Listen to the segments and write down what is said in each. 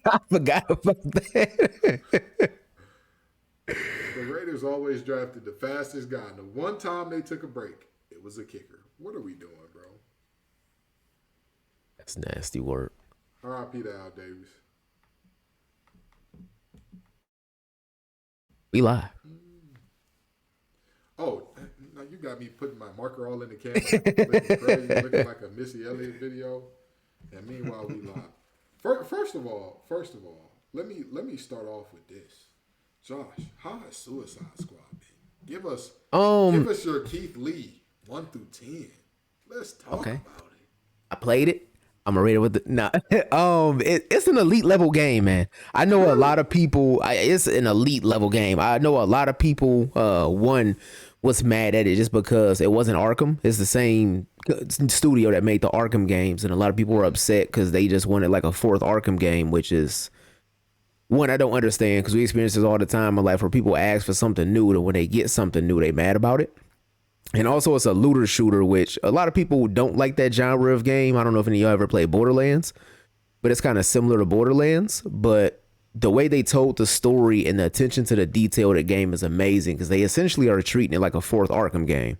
I forgot about that. The Raiders always drafted the fastest guy. And the one time they took a break, it was a kicker. What are we doing, bro? That's nasty work. R.I.P. to Al Davis. We live. Oh, now you got me putting my marker all in the camera, looking crazy, looking like a Missy Elliott video. And meanwhile, we live. First of all, let me start off with this. Josh, how has Suicide Squad been? Give Um. us your Keith Lee 1 through 10. Let's talk Okay. about it. I played it. I'm a raider with the nah. It's an elite level game, man. I know a Really? lot of people. It's an elite level game. I know a lot of people. One was mad at it just because it wasn't Arkham. It's the same studio that made the Arkham games, and a lot of people were upset because they just wanted like a fourth Arkham game, which is one I don't understand because we experience this all the time in life where people ask for something new, and when they get something new, they mad about it. And also, it's a looter shooter, which a lot of people don't like that genre of game. I don't know if any of y'all ever played Borderlands, but it's kind of similar to Borderlands. But the way they told the story and the attention to the detail of the game is amazing because they essentially are treating it like a fourth Arkham game.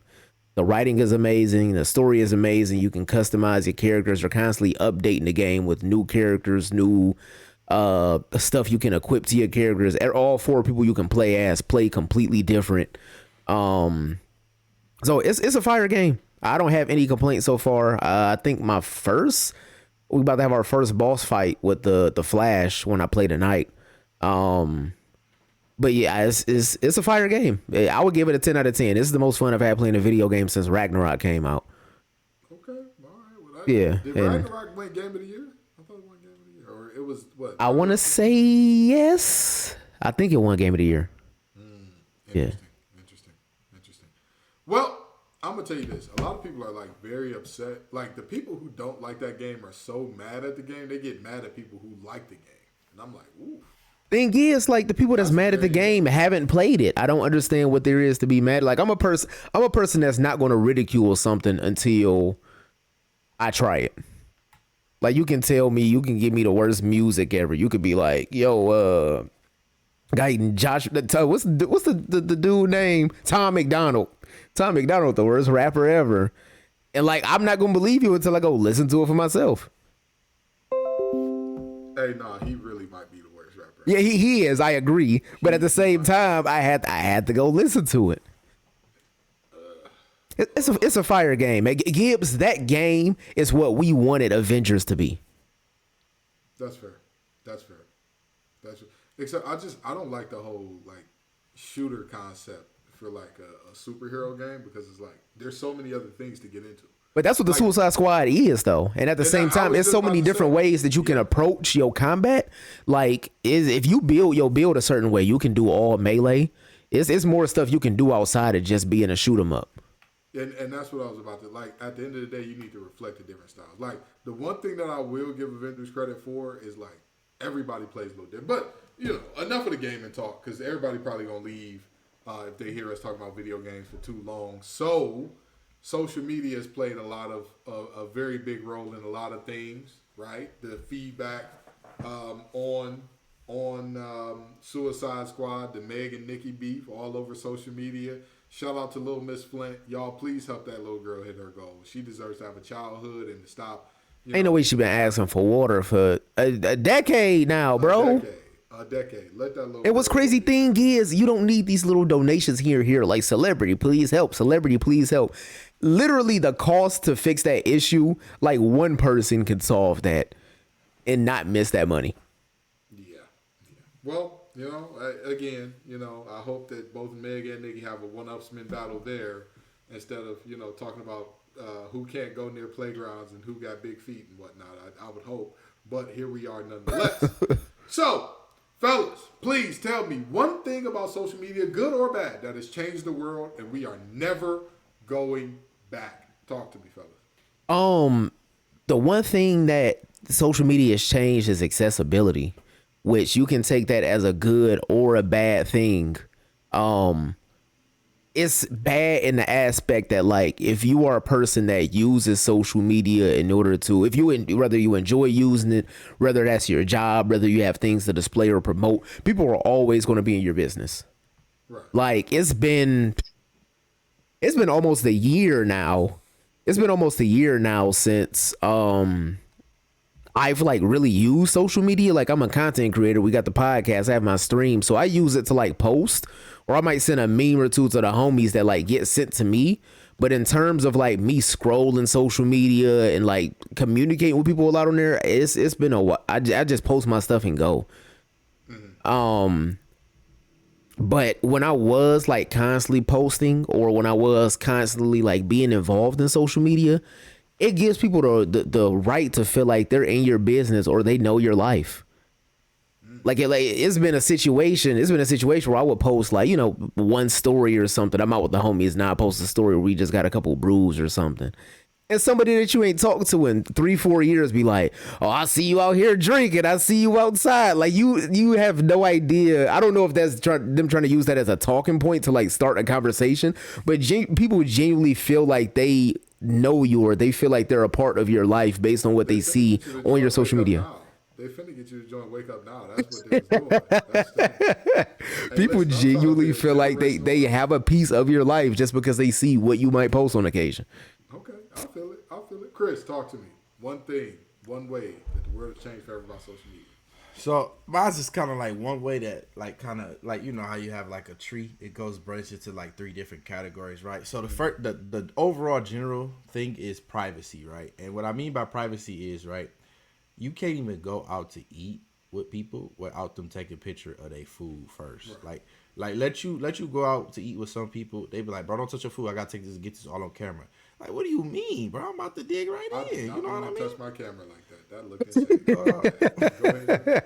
The writing is amazing. The story is amazing. You can customize your characters. They're constantly updating the game with new characters, new stuff you can equip to your characters. All four people you can play as play completely different. Um, so it's a fire game. I don't have any complaints so far. I think we about to have our first boss fight with the Flash when I play tonight. Um, but yeah, it's a fire game. I would give it a 10 out of 10. This is the most fun I've had playing a video game since Ragnarok came out. Okay, all right. Well, Yeah, did and Ragnarok win Game of the Year? I thought it won Game of the Year, or it was what? I want to say yes. I think it won Game of the Year. Yeah. Interesting, interesting, interesting. Well, I'm gonna tell you this. A lot of people are like very upset. Like the people who don't like that game are so mad at the game. They get mad at people who like the game, and I'm like, ooh, Thing is, like the people that's that's mad at the very game negative. haven't played it. I don't understand what there is to be mad. Like I'm a person that's not going to ridicule something until I try it. Like you can tell me, you can give me the worst music ever. You could be like, yo, guy Josh, what's the dude name? Tom McDonald. Tom McDonald, the worst rapper ever. And like I'm not gonna believe you until I go listen to it for myself. Hey, nah, he really might be the worst rapper Yeah, ever. he is. I agree, but at the He same might. time, I had to go listen to it. It's a fire game. Gibbs, that game is what we wanted Avengers to be. That's fair. That's fair. That's fair. Except I don't like the whole like shooter concept for like a superhero game because it's like there's so many other things to get into. But that's what the Like, Suicide Squad is, though. And at the and same I time, was it's just so about many to say, different ways that you can yeah, approach your combat. Like, is if you build your build a certain way, you can do all melee. It's more stuff you can do outside of just being a shoot 'em up. and that's what I was about to like. At the end of the day, you need to reflect the different styles. Like the one thing that I will give Avengers credit for is like everybody plays a little different. But you know, enough of the gaming talk because everybody probably gonna leave if they hear us talk about video games for too long. So social media has played a very big role in a lot of things, right? The feedback on Suicide Squad, the Meg and Nikki beef all over social media. Shout out to Little Miss Flint. Y'all, please help that little girl hit her goal. She deserves to have a childhood and to stop, you Ain't no know, way she been asking for water for a decade now, a bro. decade. A decade. Let that little And what's girl go crazy get it. thing is, you don't need these little donations here, like celebrity, please help, celebrity, please help. Literally, the cost to fix that issue, like one person could solve that and not miss that money. Yeah. Yeah. Well, again, I hope that both Meg and Nikki have a one-upsman battle there instead of, talking about who can't go near playgrounds and who got big feet and whatnot. I would hope. But here we are nonetheless. So, fellas, please tell me one thing about social media, good or bad, that has changed the world and we are never going back. Talk to me, fellas. Um, the one thing that social media has changed is accessibility, which you can take that as a good or a bad thing. Um, it's bad in the aspect that like if you are a person that uses social media in order to whether you enjoy using it, whether that's your job, whether you have things to display or promote, people are always going to be in your business. Right. Like it's been almost a year now. It's been almost a year now since I've like really used social media. Like I'm a content creator. We got the podcast. I have my stream. So I use it to like post, or I might send a meme or two to the homies that like get sent to me. But in terms of like me scrolling social media and like communicating with people a lot on there, it's been a while. I just post my stuff and go. But when I was like constantly posting, or when I was constantly like being involved in social media, it gives people the right to feel like they're in your business or they know your life. It's been a situation where I would post like, one story or something. I'm out with the homies, now I post a story where we just got a couple brews or something. And somebody that you ain't talked to in 3-4 years be like, oh, I see you out here drinking. I see you outside. Like you have no idea. I don't know if that's them trying to use that as a talking point to like start a conversation, but people genuinely feel like they know you, or they feel like they're a part of your life based on what they see on your social media. They finna get you to join Wake Up Now. That's what they was doing. People genuinely feel like they have a piece of your life just because they see what you might post on occasion. Okay, I feel it. Chris, talk to me. One thing, one way that the world has changed forever about social media. So mine's just kind of like one way that like kind of like, how you have like a tree, it goes branches into like 3 different categories, right? So the overall general thing is privacy, right? And what I mean by privacy is, right, you can't even go out to eat with people without them taking a picture of their food first. Right. Like let you go out to eat with some people, they be like, bro, don't touch your food, I gotta get this all on camera. Like, what do you mean, bro? I'm about to dig right in. You know what I mean? Touch my camera like that. That look insane. Go ahead.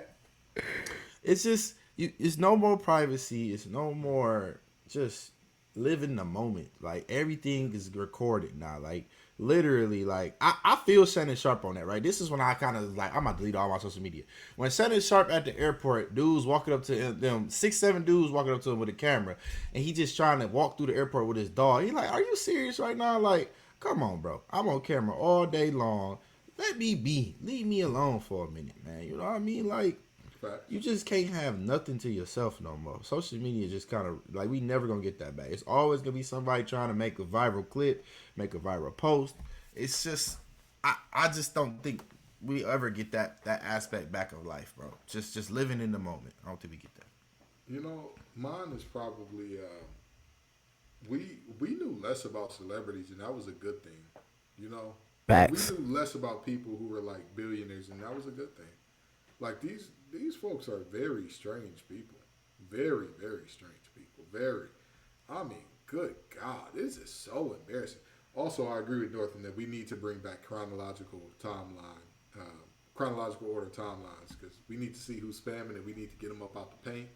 It's just it's no more privacy. It's no more just live in the moment. Like everything is recorded now. Like literally, like I feel Shannon Sharp on that, right? This is when I kind of like I'm gonna delete all my social media. When Shannon Sharp at the airport, dudes walking up to them, 6-7 dudes walking up to him with a camera, and he just trying to walk through the airport with his dog. He like, are you serious right now? Like, come on, bro. I'm on camera all day long. Let me be. Leave me alone for a minute, man. You know what I mean? Like, you just can't have nothing to yourself no more. Social media just kind of, like, we never going to get that back. It's always going to be somebody trying to make a viral clip, make a viral post. It's just, I just don't think we ever get that aspect back of life, bro. Just living in the moment. I don't think we get that. Mine is probably, we knew less about celebrities, and that was a good thing, Facts. We knew less about people who were like billionaires, and that was a good thing. Like these folks are very strange people. Very, very strange people. Good God, this is so embarrassing. Also, I agree with Northam that we need to bring back chronological order timelines, because we need to see who's spamming and we need to get them up out the paint,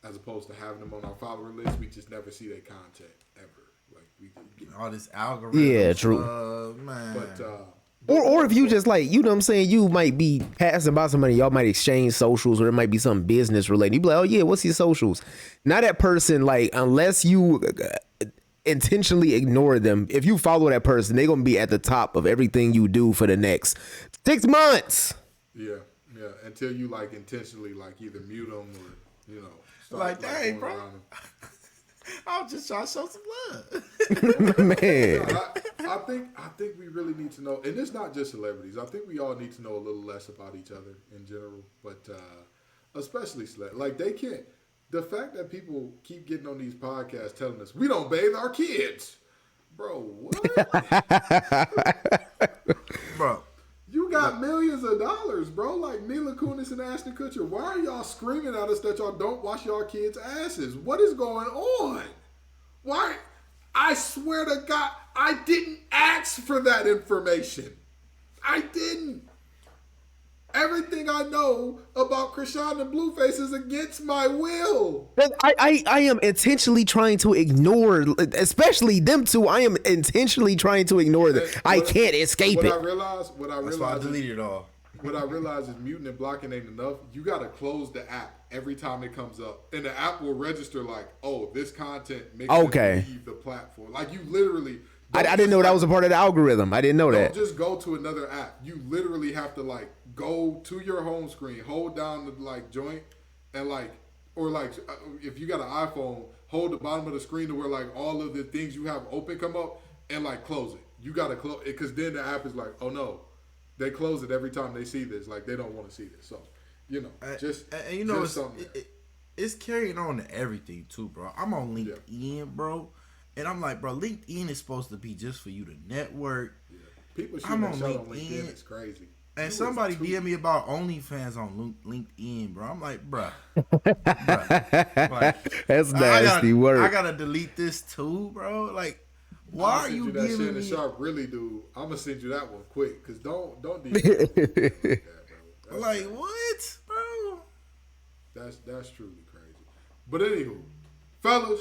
as opposed to having them on our follower list. We just never see their content ever. Like we get all this algorithm. Yeah, true. Man. But or if you just like, what I'm saying, you might be passing by somebody, y'all might exchange socials, or it might be some business related. You be like, oh yeah, what's your socials? Now that person, like, unless you intentionally ignore them, if you follow that person, they're gonna be at the top of everything you do for the next 6 months. Yeah. Until you like intentionally like either mute them or start, like dang, bro. I was just trying to show some love. Man. I think we really need to know, and it's not just celebrities. I think we all need to know a little less about each other in general, but especially like they can't. The fact that people keep getting on these podcasts telling us we don't bathe our kids, bro. What, bro? You got millions of dollars, bro. Like Mila Kunis and Ashton Kutcher. Why are y'all screaming at us that y'all don't wash y'all kids' asses? What is going on? Why? I swear to God, I didn't ask for that information. I didn't. Everything I know about Krishan and Blueface is against my will. I am intentionally trying to ignore, especially them two. I am intentionally trying to ignore them. I can't escape it. What I realized. That's why I deleted it all. what I realize is muting and blocking ain't enough. You got to close the app every time it comes up, and the app will register like, oh, this content makes Okay. it leave the platform. Like you literally. I didn't know that was a part of the algorithm. I didn't know Don't that. just go to another app. You literally have to like go to your home screen, hold down the like joint, and like, or like if you got an iPhone, hold the bottom of the screen to where like all of the things you have open come up, and like close it. You gotta close it because then the app is like, oh no, they close it every time they see this. Like they don't want to see this. So, you know, just and you know, just something. It's carrying on to everything too, bro. I'm on LinkedIn, bro, and I'm like, bro, LinkedIn is supposed to be just for you to network. Yeah. People shooting that shot on LinkedIn. It's crazy. And somebody DM me about OnlyFans on LinkedIn, bro. I'm like, bruh. Like, That's nasty work. I gotta delete this too, bro. Like, why are you that giving shit in me? the shop? Really, dude? I'm gonna send you that one quick, cause don't DM me like that, bro. Like what, bro? That's truly crazy. But anywho, fellas,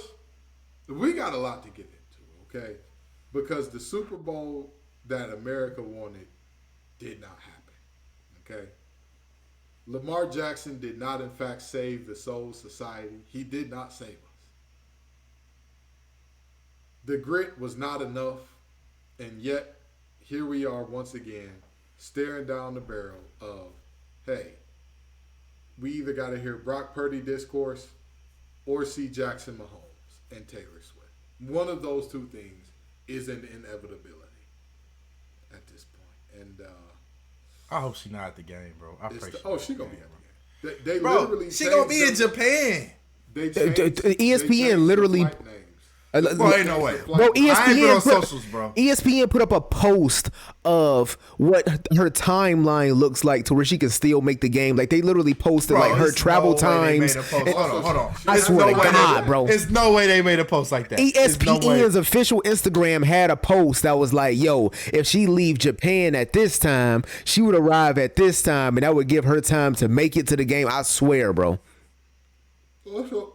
we got a lot to get into, okay? Because the Super Bowl that America wanted did not happen. Okay. Lamar Jackson did not, in fact, save the Soul Society. He did not save us. The grit was not enough, and yet here we are once again, staring down the barrel of, hey, we either got to hear Brock Purdy discourse or see Jackson Mahomes and Taylor Swift. One of those two things is an inevitability at this point, and I hope she not at the game, bro. I pray she gonna be at the game. They bro, literally she gonna be in Japan. They ESPN literally. Well, ain't no way. Bro, ESPN socials, bro. ESPN put up a post of what her timeline looks like to where she can still make the game. Like they literally posted like her travel times. Hold on. I swear to God, bro. There's no way they made a post like that. ESPN's official Instagram had a post that was like, yo, if she leave Japan at this time, she would arrive at this time, and that would give her time to make it to the game. I swear, bro.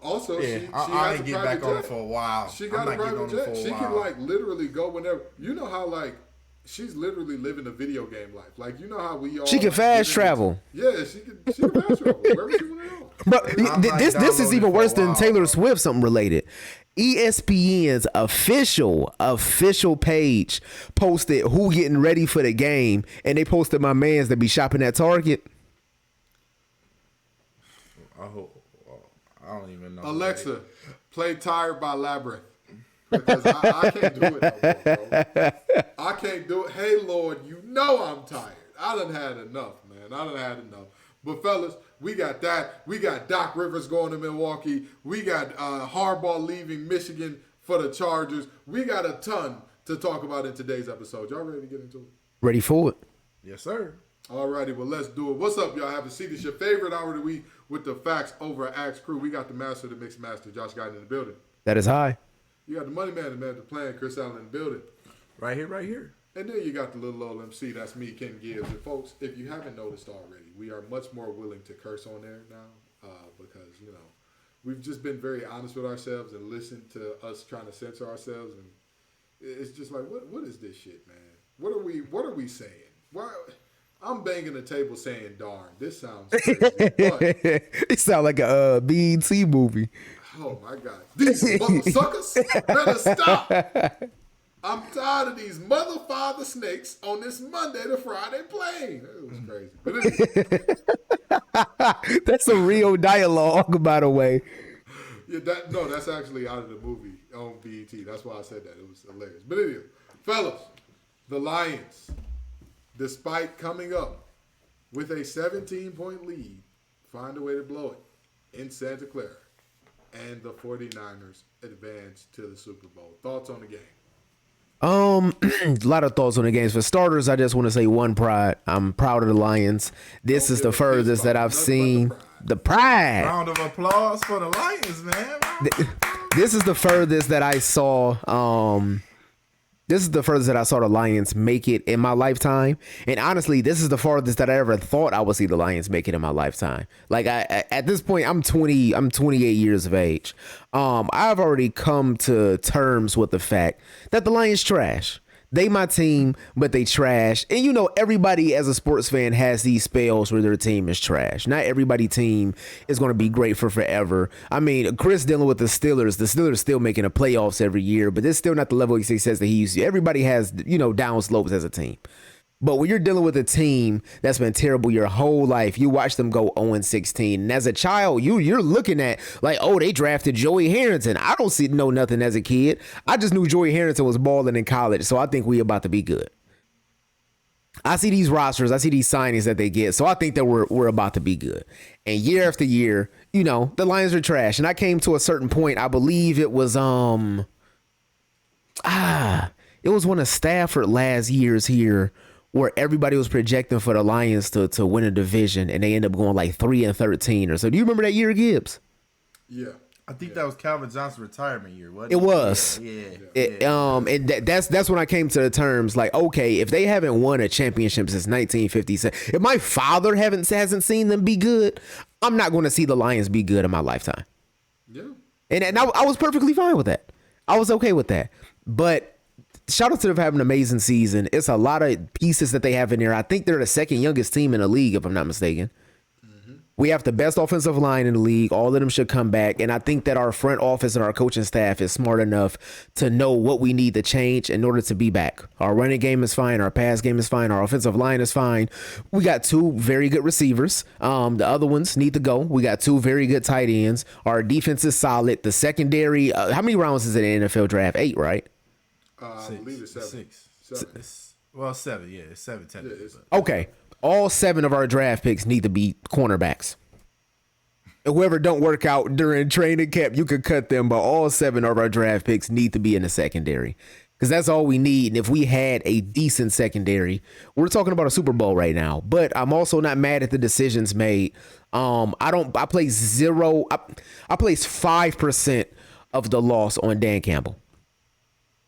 Also, yeah, she I has ain't a get private back on it jet. for a while. She got a private jet. She can like literally go whenever. You know how like she's literally living a video game life. Like you know how we all. She can fast travel. Yeah, she can fast travel wherever she want to go. But this is even worse than Taylor Swift. Something related. ESPN's official page posted who getting ready for the game, and they posted my mans that be shopping at Target. I don't even know. Alexa, play Tired by Labyrinth. Because I can't do it no more, bro. I can't do it. Hey, Lord, you know I'm tired. I done had enough, man. I done had enough. But, fellas, we got that. We got Doc Rivers going to Milwaukee. We got Harbaugh leaving Michigan for the Chargers. We got a ton to talk about in today's episode. Y'all ready to get into it? Ready for it. Yes, sir. All righty, well, let's do it. What's up, y'all? Have a seat. It's your favorite hour of the week with the facts over at Axe Crew. We got the master, the mixed master, Josh Guyton in the building. That is high. You got the money man, the man, the plan, Chris Allen in the building. Right here. And then you got the little old MC. That's me, Ken Gibbs. And folks, if you haven't noticed already, we are much more willing to curse on there now because, you know, we've just been very honest with ourselves and listened to us trying to censor ourselves. And it's just like, what is this shit, man? What are we saying? Why? I'm banging the table saying, darn, this sounds crazy. But, it sounds like a BET movie. oh, my God. These mother suckers better stop. I'm tired of these mother father snakes on this Monday to Friday plane. It was crazy. But anyway. That's a real dialogue, by the way. Yeah, that's actually out of the movie on BET. That's why I said that. It was hilarious. But anyway, fellas, the Lions, despite coming up with a 17-point lead, find a way to blow it in Santa Clara. And the 49ers advance to the Super Bowl. Thoughts on the game? A lot of thoughts on the games. For starters, I just want to say one pride. I'm proud of the Lions. This is the furthest that I've seen. The pride. Round of applause for the Lions, man. This is the furthest that I saw. This is the furthest that I saw the Lions make it in my lifetime. And honestly, this is the farthest that I ever thought I would see the Lions make it in my lifetime. Like at this point, I'm 28 years of age. I've already come to terms with the fact that the Lions trash. They my team, but they trash. And you know, everybody as a sports fan has these spells where their team is trash. Not everybody team is going to be great for forever. I mean, Chris dealing with the Steelers still making the playoffs every year, but it's still not the level of success that he used to. Everybody has, you know, down slopes as a team. But when you're dealing with a team that's been terrible your whole life, you watch them go 0-16. And as a child, you're looking at like, oh, they drafted Joey Harrington. I don't know nothing as a kid. I just knew Joey Harrington was balling in college, so I think we about to be good. I see these rosters, I see these signings that they get, so I think that we're about to be good. And year after year, you know, the Lions are trash. And I came to a certain point, I believe it was it was one of Stafford last year's here, where everybody was projecting for the Lions to win a division, and they end up going like 3-13 or so. Do you remember that year, Gibbs? Yeah. I think that was Calvin Johnson's retirement year, wasn't It was. Yeah. And that's when I came to the terms like, okay, if they haven't won a championship since 1957, if my father hasn't seen them be good, I'm not going to see the Lions be good in my lifetime. Yeah. And I was perfectly fine with that. I was okay with that. But shout out to them for having an amazing season. It's a lot of pieces that they have in there. I think they're the second youngest team in the league, if I'm not mistaken. Mm-hmm. We have the best offensive line in the league. All of them should come back. And I think that our front office and our coaching staff is smart enough to know what we need to change in order to be back. Our running game is fine. Our pass game is fine. Our offensive line is fine. We got 2 very good receivers. The other ones need to go. We got 2 very good tight ends. Our defense is solid. The secondary, how many rounds is it in the NFL draft? 8, right? I believe it's 7. 7. Yeah, it's 7 technically. Okay. All 7 of our draft picks need to be cornerbacks. And whoever don't work out during training camp, you could cut them, but all 7 of our draft picks need to be in the secondary. Because that's all we need. And if we had a decent secondary, we're talking about a Super Bowl right now. But I'm also not mad at the decisions made. I place 5% of the loss on Dan Campbell.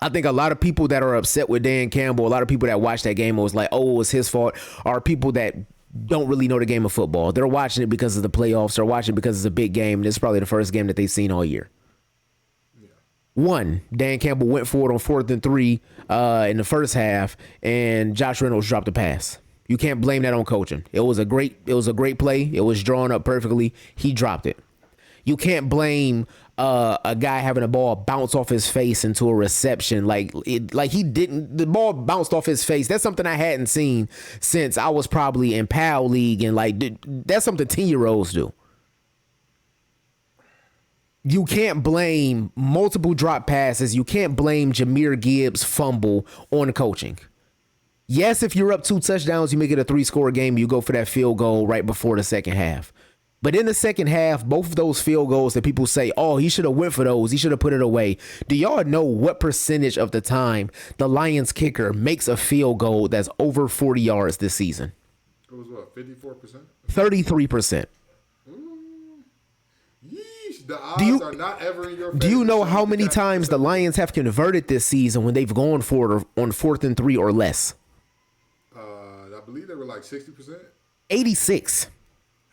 I think a lot of people that are upset with Dan Campbell, a lot of people that watched that game and was like, oh, it was his fault, are people that don't really know the game of football. They're watching it because of the playoffs. They're watching it because it's a big game. And it's probably the first game that they've seen all year. Yeah. 1, Dan Campbell went for it on 4th and 3 in the first half, and Josh Reynolds dropped the pass. You can't blame that on coaching. It was a great play. It was drawn up perfectly. He dropped it. You can't blame a guy having a ball bounce off his face into a reception like he didn't. The ball bounced off his face. That's something I hadn't seen since I was probably in PAL League, and that's something 10-year-olds do. You can't blame multiple drop passes. You can't blame Jahmyr Gibbs' fumble on coaching. Yes, if you're up 2 touchdowns, you make it a 3-score game. You go for that field goal right before the second half. But in the second half, both of those field goals that people say, oh, he should have went for those, he should have put it away. Do y'all know what percentage of the time the Lions kicker makes a field goal that's over 40 yards this season? It was what, 54%? 33%. Yeesh, the odds are not ever in your favor. Do you know how many times the Lions have converted this season when they've gone for it on 4th and 3 or less? I believe they were like 60%. 86.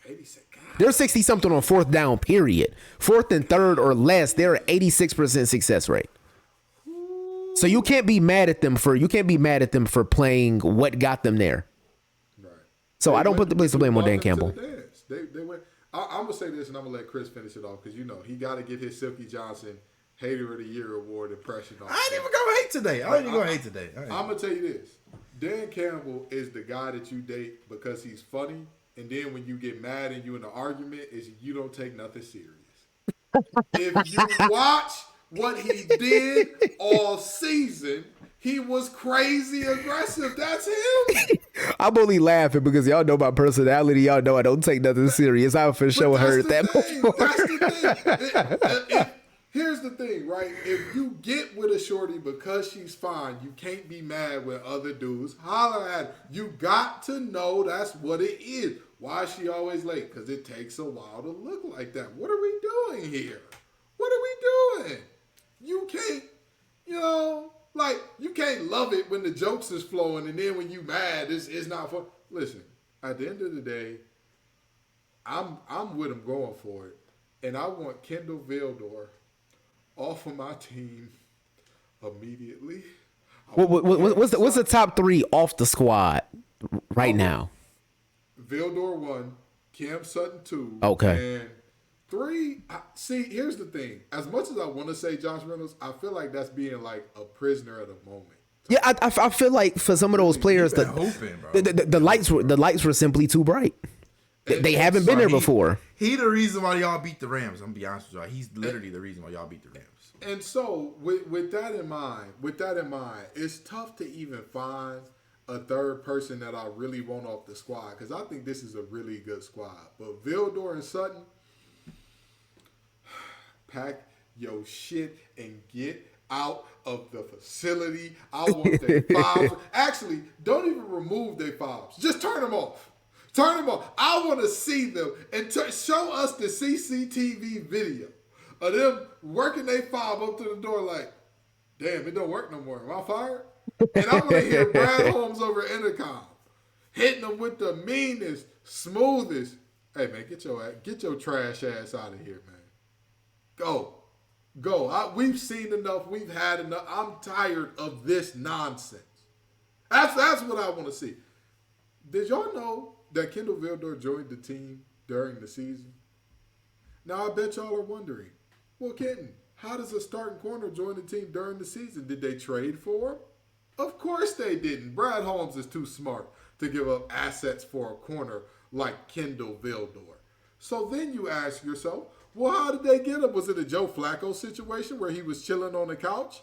86. They're 60-something on 4th down, period. 4th and 3rd or less, they're at 86% success rate. So you can't be mad at them for playing what got them there. Right. So I don't put the place to blame on Dan Campbell. They went. I'm gonna say this, and I'm gonna let Chris finish it off because he got to get his Silky Johnson Hater of the Year award impression on. I ain't even gonna hate today. I'm gonna tell you this: Dan Campbell is the guy that you date because he's funny. And then when you get mad and you in an argument, is you don't take nothing serious. If you watch what he did all season, he was crazy aggressive. That's him. I'm only laughing because y'all know my personality. Y'all know I don't take nothing serious. I for sure heard that before. That's the thing. Here's the thing, right? If you get with a shorty because she's fine, you can't be mad when other dudes holler at her. You got to know that's what it is. Why is she always late? Because it takes a while to look like that. What are we doing here? What are we doing? You can't, you can't love it when the jokes is flowing, and then when you mad, it's not fun. Listen, at the end of the day, I'm with him going for it, and I want Kendall Vildor off of my team immediately. What's the top three off the squad right now? Vildor 1, Cam Sutton 2. Okay. And 3. See, here's the thing. As much as I want to say Josh Reynolds, I feel like that's being like a prisoner at a moment. Yeah, I feel like for some of those players, the lights were simply too bright. They haven't been there before. He the reason why y'all beat the Rams. I'm gonna be honest with y'all. He's literally the reason why y'all beat the Rams. And so, with that in mind, it's tough to even find a third person that I really want off the squad because I think this is a really good squad. But Vildor and Sutton, pack your shit and get out of the facility. I want their fouls. Actually, don't even remove their fouls. Just turn them off. Turn them off. I want to see them and show us the CCTV video of them working their foul up to the door like, damn, it don't work no more. Am I fired? And I want to hear Brad Holmes over intercom hitting them with the meanest, smoothest. Hey, man, get your trash ass out of here, man. Go. We've seen enough. We've had enough. I'm tired of this nonsense. That's what I want to see. Did y'all know that Kendall Vildor joined the team during the season? Now, I bet y'all are wondering, well, Kenton, how does a starting corner join the team during the season? Did they trade for him? Of course they didn't. Brad Holmes is too smart to give up assets for a corner like Kendall Vildor. So then you ask yourself, well, how did they get him? Was it a Joe Flacco situation where he was chilling on the couch?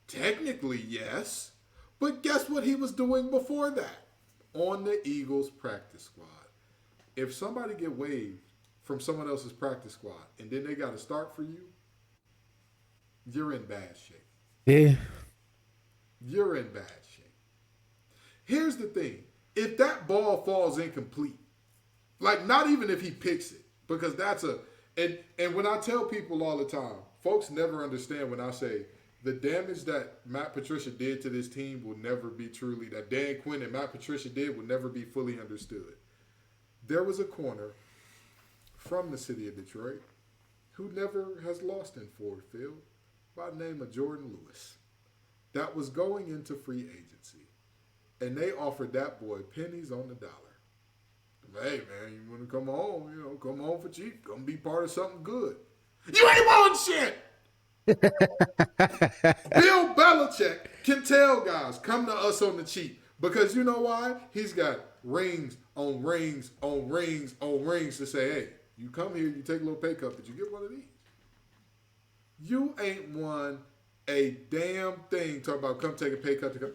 Technically, yes. But guess what he was doing before that? On the Eagles practice squad. If somebody get waived from someone else's practice squad and then they got to start for you, you're in bad shape. Yeah. You're in bad shape. Here's the thing. If that ball falls incomplete, like not even if he picks it, because that's and when I tell people all the time, folks never understand when I say the damage that Matt Patricia did to this team will never be truly, that Dan Quinn and Matt Patricia did will never be fully understood. There was a corner from the city of Detroit who never has lost in Ford Field by the name of Jordan Lewis that was going into free agency. And they offered that boy pennies on the dollar. Hey, man, you want to come home, come home for cheap. Come be part of something good. You ain't want shit! Bill Belichick can tell guys, come to us on the cheap. Because you know why? He's got rings on rings on rings on rings to say, hey, you come here, you take a little pay cut, but you get one of these. You ain't won a damn thing talking about come take a pay cut to come.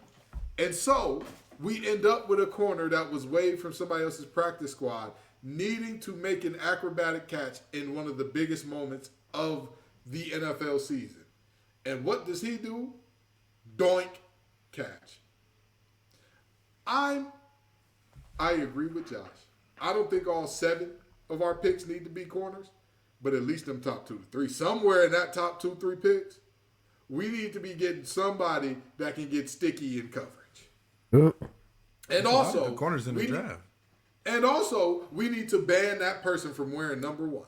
And so we end up with a corner that was waived from somebody else's practice squad needing to make an acrobatic catch in one of the biggest moments of the NFL season. And what does he do? Doink, catch. I agree with Josh. I don't think all 7 of our picks need to be corners, but at least them top 2 to 3. Somewhere in that top 2-3 picks, we need to be getting somebody that can get sticky in coverage. And also, the corners in the draft. And also, we need to ban that person from wearing number 1.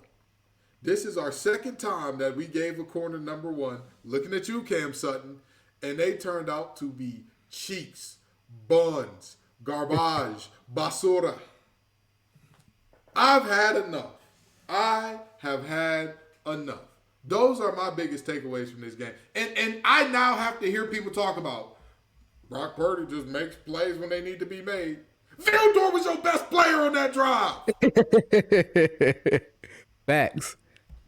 This is our second time that we gave a corner number 1, looking at you, Cam Sutton, and they turned out to be cheeks, buns, garbage, basura. I've had enough. I have had enough. Those are my biggest takeaways from this game. And I now have to hear people talk about Brock Purdy just makes plays when they need to be made. Vildor was your best player on that drive. Facts.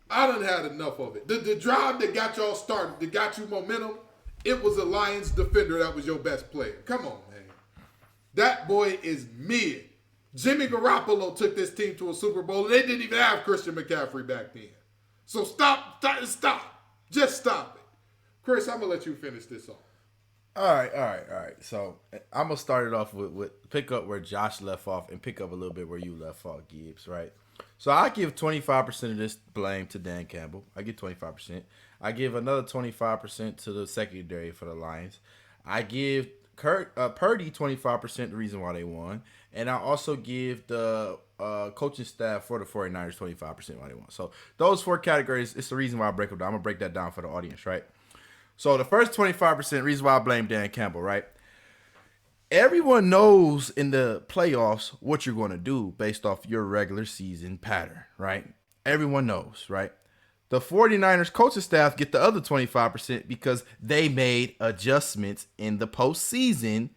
I done had enough of it. The drive that got y'all started, that got you momentum, it was a Lions defender that was your best player. Come on, man. That boy is mid. Jimmy Garoppolo took this team to a Super Bowl, and they didn't even have Christian McCaffrey back then. So stop. Just stop it. Chris, I'm going to let you finish this off. All right. So I'm gonna start it off with pick up where Josh left off and pick up a little bit where you left off, Gibbs. Right. So I give 25% of this blame to Dan Campbell. I give 25%. I give another 25% to the secondary for the Lions. I give Purdy 25% the reason why they won, and I also give the coaching staff for the 49ers 25% why they won. So those 4 categories, it's the reason why I break them down. I'm gonna break that down for the audience, right? So the first 25% reason why I blame Dan Campbell, right? Everyone knows in the playoffs what you're going to do based off your regular season pattern, right? Everyone knows, right? The 49ers coaching staff get the other 25% because they made adjustments in the postseason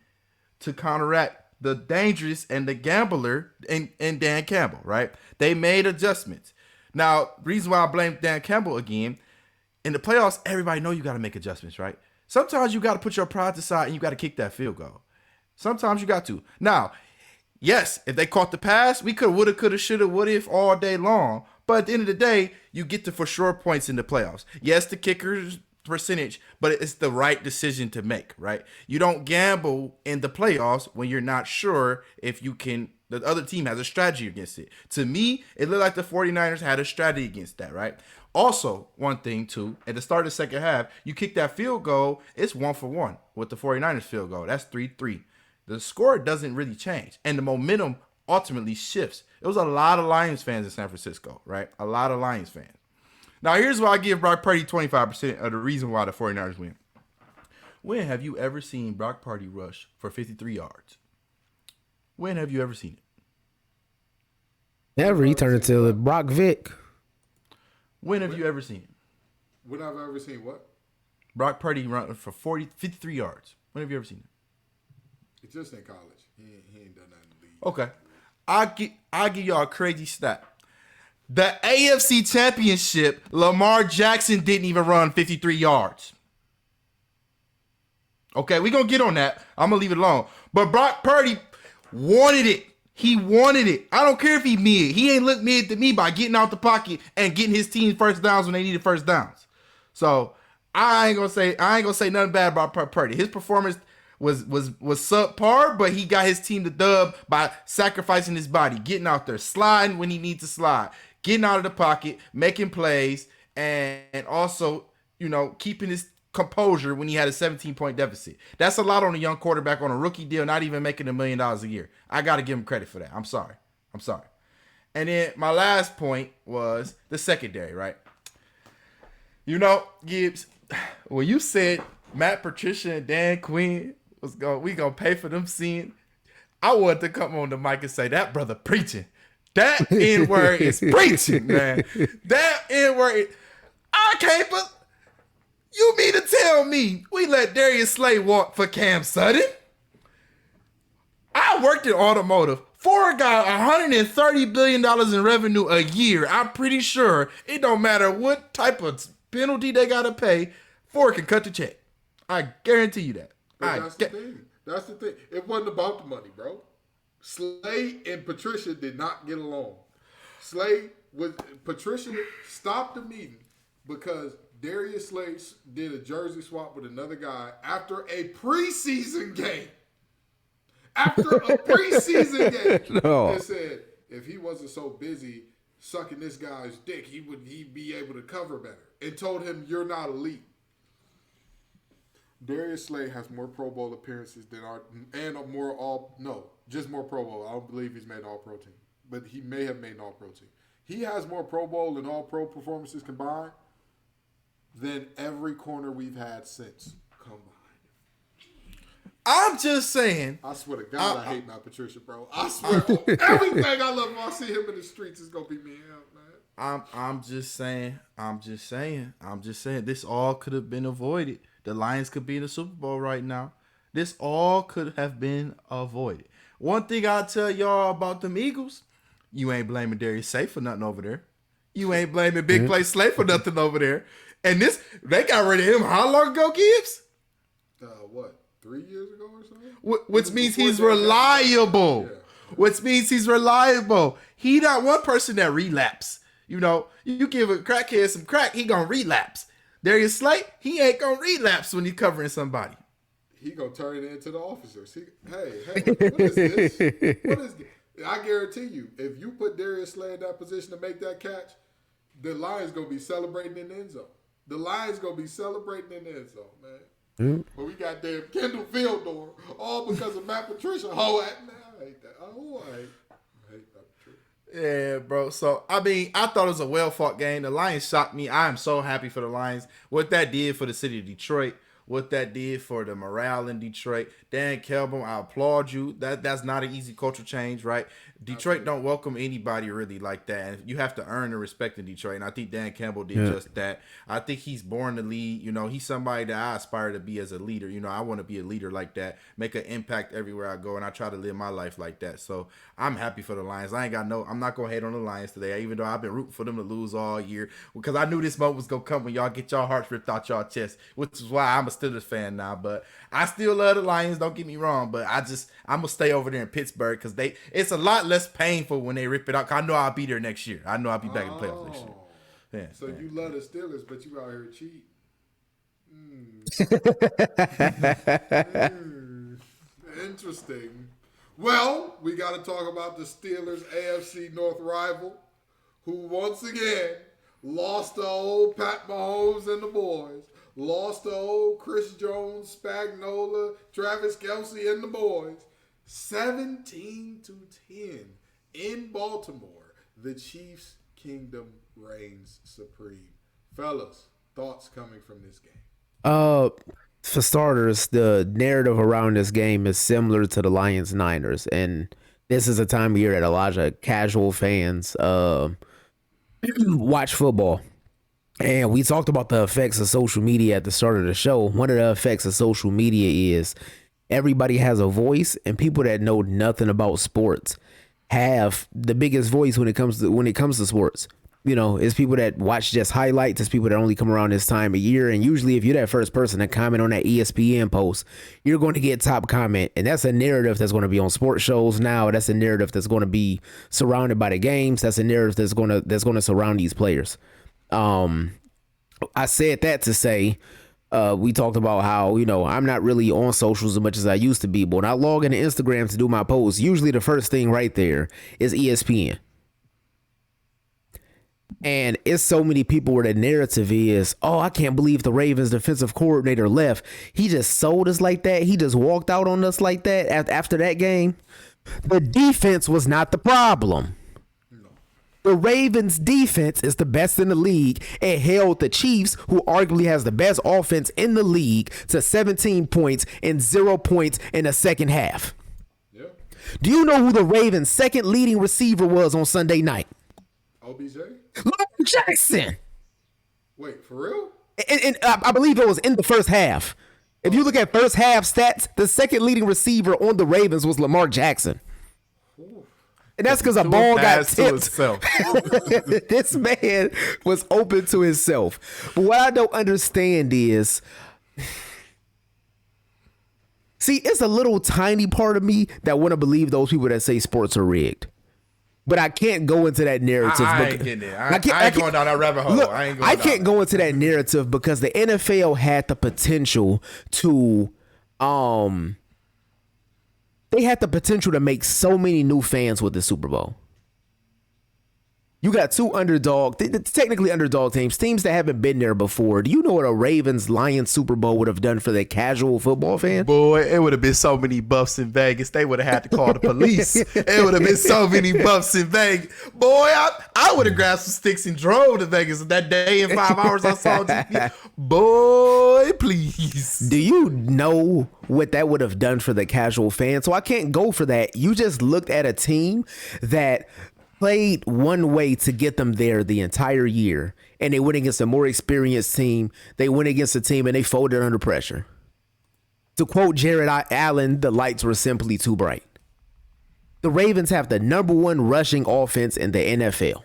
to counteract the dangerous and the gambler and Dan Campbell, right? They made adjustments. Now, reason why I blame Dan Campbell again, in the playoffs, everybody know you got to make adjustments, right? Sometimes you got to put your pride aside and you got to kick that field goal. Sometimes you got to. Now, yes, if they caught the pass, we could, woulda, coulda, shoulda, what if all day long. But at the end of the day, you get the for sure points in the playoffs. Yes, the kicker's percentage, but it's the right decision to make, right? You don't gamble in the playoffs when you're not sure if you can, the other team has a strategy against it. To me, it looked like the 49ers had a strategy against that, right? Also, one thing too, at the start of the second half, you kick that field goal, it's 1-for-1 with the 49ers field goal. That's 3-3. The score doesn't really change, and the momentum ultimately shifts. There was a lot of Lions fans in San Francisco, right? A lot of Lions fans. Now, here's why I give Brock Purdy 25% of the reason why the 49ers win. When have you ever seen Brock Purdy rush for 53 yards? When have you ever seen it? Never. He turned into Brock Vick. When have you ever seen it? When have I ever seen what? Brock Purdy run for 53 yards. When have you ever seen it? It's just in college. He ain't done nothing in the league. Okay. I'll give y'all a crazy stat. The AFC Championship, Lamar Jackson didn't even run 53 yards. Okay, we're going to get on that. I'm going to leave it alone. But Brock Purdy wanted it. He wanted it. I don't care if he mid. He ain't look mid to me by getting out the pocket and getting his team first downs when they needed first downs. So I ain't gonna say nothing bad about Purdy. His performance was subpar, but he got his team the dub by sacrificing his body, getting out there, sliding when he needs to slide, getting out of the pocket, making plays, and also, keeping his composure when he had a 17-point deficit. That's a lot on a young quarterback on a rookie deal, not even making $1 million a year. I got to give him credit for that. I'm sorry. And then my last point was the secondary, right? Gibbs, when you said Matt Patricia and Dan Quinn we gonna pay for them seeing, I wanted to come on the mic and say that brother preaching. That N-word is preaching, man. That N-word, I can't but you mean to tell me we let Darius Slay walk for Cam Sutton? I worked in automotive. For a guy, $130 billion in revenue a year, I'm pretty sure it don't matter what type of penalty they got to pay, Ford can cut the check. I guarantee you that. That's the thing. That's the thing. It wasn't about the money, bro. Slay and Patricia did not get along. Patricia stopped the meeting because Darius Slay did a jersey swap with another guy after a preseason game. No. They said if he wasn't so busy sucking this guy's dick, he'd be able to cover better. And told him, you're not elite. Darius Slay has more Pro Bowl appearances than just more Pro Bowl. I don't believe he's made All-Pro team, but he may have made an All-Pro team. He has more Pro Bowl and All-Pro performances combined than every corner we've had since combined. I'm just saying. I swear to God, I hate Matt Patricia, bro. I swear, everything I love, when I see him in the streets, is gonna be me out, man. I'm just saying. This all could have been avoided. The Lions could be in the Super Bowl right now. This all could have been avoided. One thing I'll tell y'all about them Eagles, you ain't blaming Darius Slay for nothing over there. You ain't blaming Big Play Slay for nothing over there. And they got rid of him how long ago, Gibbs? 3 years ago or something? Which means he's reliable. Yeah. Which means he's reliable. He not one person that relapse. You give a crackhead some crack, he gonna relapse. Darius Slay, he ain't gonna relapse when he's covering somebody. He gonna turn it into the officers. Hey, what is this? What is this? I guarantee you, if you put Darius Slay in that position to make that catch, the Lions gonna be celebrating in the end zone. Man. Mm. But we got damn Kendall Fieldor, all because of Matt Patricia. I hate that. I hate Matt Patricia. Yeah, bro. So I mean, I thought it was a well fought game. The Lions shocked me. I am so happy for the Lions. What that did for the city of Detroit, what that did for the morale in Detroit. Dan Campbell, I applaud you. That's not an easy culture change, right? Detroit don't welcome anybody really like that. And you have to earn the respect in Detroit. And I think Dan Campbell did just that. I think he's born to lead. You know, he's somebody that I aspire to be as a leader. You know, I want to be a leader like that, make an impact everywhere I go, and I try to live my life like that. So I'm happy for the Lions. I'm not gonna hate on the Lions today, even though I've been rooting for them to lose all year because I knew this moment was gonna come when y'all get y'all hearts ripped out y'all chest, which is why I'm a Steelers fan now. But I still love the Lions. Don't get me wrong, but I'm gonna stay over there in Pittsburgh because it's a lot less painful when they rip it out. 'Cause I know I'll be there next year. I know I'll be back in the playoffs next year. Yeah, so yeah. you love the Steelers, but you out here cheating. Interesting. Well, we got to talk about the Steelers AFC North rival, who once again lost to old Pat Mahomes and the boys, lost to old Chris Jones, Spagnuolo, Travis Kelce and the boys, 17-10 in Baltimore. The Chiefs' kingdom reigns supreme. Fellas, thoughts coming from this game? For starters, the narrative around this game is similar to the Lions Niners, and this is a time of year that a lot of casual fans watch football. And we talked about the effects of social media at the start of the show. One of the effects of social media is everybody has a voice, and people that know nothing about sports have the biggest voice when it comes to sports. You know, it's people that watch just highlights. It's people that only come around this time of year. And usually if you're that first person to comment on that ESPN post, you're going to get top comment. And that's a narrative that's going to be on sports shows now. That's a narrative that's going to be surrounded by the games. That's a narrative that's going to surround these players. I said that to say, we talked about how, you know, I'm not really on socials as much as I used to be. But when I log into Instagram to do my posts, usually the first thing right there is ESPN. And it's so many people where the narrative is, oh, I can't believe the Ravens defensive coordinator left. He just sold us like that. He just walked out on us like that after that game. The defense was not the problem. The Ravens defense is the best in the league. It held the Chiefs, who arguably has the best offense in the league, to 17 points and 0 points in the second half. Yeah. Do you know who the Ravens' second leading receiver was on Sunday night? OBJ? Lamar Jackson. Wait, for real? And I believe it was in the first half. If you look at first half stats, the second leading receiver on the Ravens was Lamar Jackson. Ooh. And that's because a ball got tipped. To This man was open to himself. But what I don't understand is, see, it's a little tiny part of me that want to believe those people that say sports are rigged. But I can't go into that narrative. I ain't getting it. I ain't going down that rabbit hole. Look, I can't go into that narrative because the NFL had the potential to, they had the potential to make so many new fans with the Super Bowl. You got two technically underdog teams that haven't been there before. Do you know what a Ravens-Lions Super Bowl would have done for the casual football fan? Boy, it would have been so many buffs in Vegas. They would have had to call the police. It would have been so many buffs in Vegas. Boy, I would have grabbed some sticks and drove to Vegas that day in 5 hours I saw TV. Boy, please. Do you know what that would have done for the casual fan? So I can't go for that. You just looked at a team that played one way to get them there the entire year, and they went against a more experienced team. They went against a team and they folded under pressure. To quote Jared Allen, the lights were simply too bright. The Ravens have the number one rushing offense in the NFL.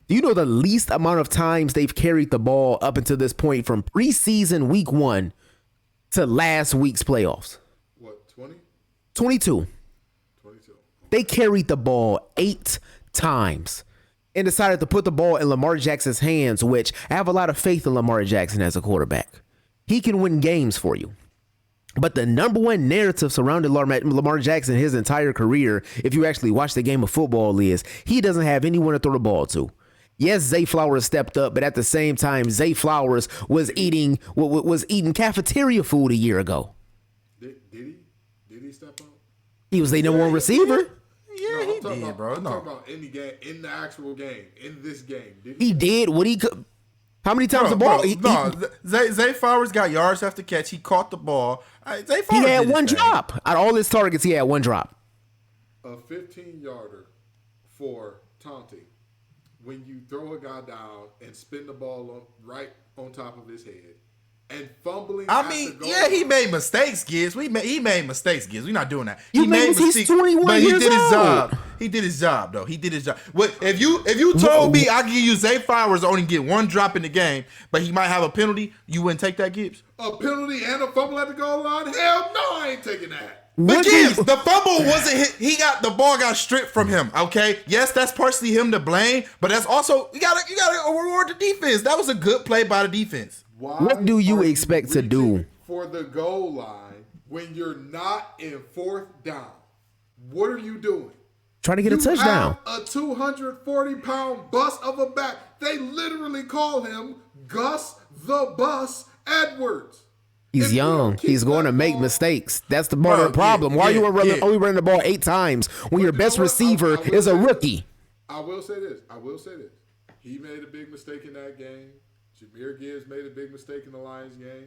Do you know the least amount of times they've carried the ball up until this point from preseason week 1 to last week's playoffs? What, 20? 22. They carried the ball 8 times and decided to put the ball in Lamar Jackson's hands, which I have a lot of faith in Lamar Jackson as a quarterback. He can win games for you. But the number one narrative surrounding Lamar Jackson his entire career, if you actually watch the game of football, is he doesn't have anyone to throw the ball to. Yes, Zay Flowers stepped up, but at the same time, Zay Flowers was eating cafeteria food a year ago. Did he step up? He was the number one receiver. Yeah, he talking did, about, bro. I'm No. talking about in the game, in the actual game, in this game. Did He did what he could. How many times the ball? Zay Flowers got yards after catch. He caught the ball. Zay He Flowers had did his one thing. drop. Out of all his targets, he had one drop. A 15-yarder for taunting when you throw a guy down and spin the ball right on top of his head and fumbling. I mean, yeah, he made mistakes, Gibbs. He made mistakes, Gibbs. We're not doing that. You He made mean he's mistakes, 21 but he years did his old. job. He did his job, though. He did his job. What if you told me I give you Zay Flowers only get one drop in the game, but he might have a penalty, you wouldn't take that, Gibbs? A penalty and a fumble at the goal line? Hell no, I ain't taking that. But Gibbs, the fumble wasn't hit. The ball got stripped from him. Okay, yes, that's partially him to blame, but that's also you gotta reward the defense. That was a good play by the defense. Why What do you are expect to do? reaching for the goal line when you're not in 4th down? What are you doing? Trying to get a touchdown. Have a 240-pound bust of a back. They literally call him Gus the Bus Edwards. He's If you young. don't keep He's going that to make ball- mistakes. That's the part of the problem. Why are you only running the ball 8 times when your you best know what? receiver I will is a say this. rookie? I will say this. He made a big mistake in that game. Jahmyr Gibbs made a big mistake in the Lions game.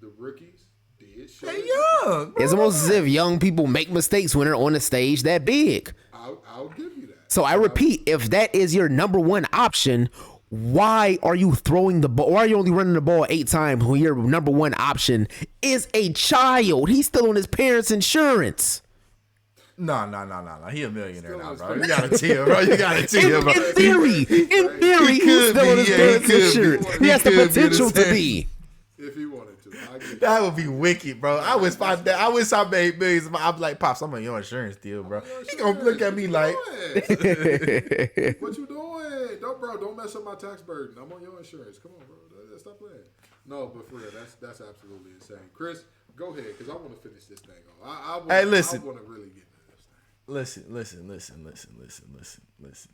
The rookies did show. They it. young. It's almost as if young people make mistakes when they're on a stage that big. I'll give you that. So I repeat, if that is your number one option, why are you throwing the ball? Why are you only running the ball 8 times when your number one option is a child? He's still on his parents' insurance. No. He a millionaire now, bro. You Still gotta chill, bro. You gotta chill, bro. In theory, he's could still on his be, yeah, parents' he could be. insurance. He He has the could be the potential to same. be. If he wanted to, I get That would be wicked, bro. I wish I made millions. I'm like, Pops, I'm on your insurance deal, bro. He gonna look at me like, what you doing? Don't mess up my tax burden. I'm on your insurance. Come on, bro. Stop playing. No, but for real, that's absolutely insane. Chris, go ahead, because I want to finish this thing off. Hey, listen. I want to really get into this thing. listen.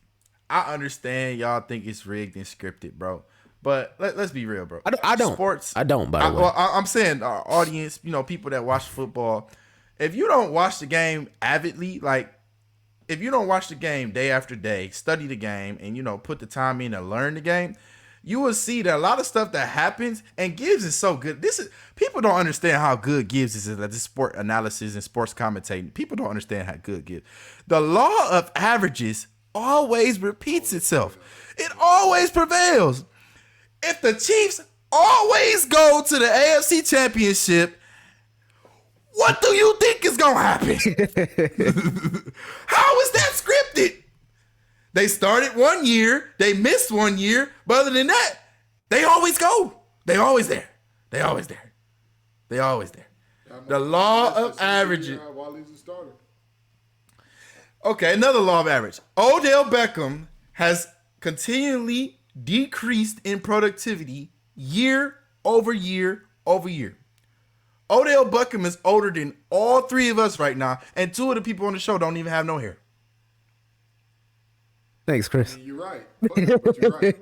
I understand y'all think it's rigged and scripted, bro. But let's be real, bro. I don't. Sports. I don't, by the way. Well, I'm saying our audience, people that watch football, if you don't watch the game avidly, like if you don't watch the game day after day, study the game, and put the time in to learn the game, you will see that a lot of stuff that happens, and Gibbs is so good. People don't understand how good Gibbs is at this sport analysis and sports commentating. People don't understand how good Gibbs. The law of averages always repeats itself. It always prevails. If the Chiefs always go to the AFC Championship, what do you think is going to happen? How is that scripted? They started 1 year, they missed 1 year, but other than that, they always go. They always there. The law of averages. While he's a starter. Okay, another law of average. Odell Beckham has continually decreased in productivity year over year over year. Odell Beckham is older than all 3 of us right now, and 2 of the people on the show don't even have no hair. Thanks, Chris. You're right. But you're right.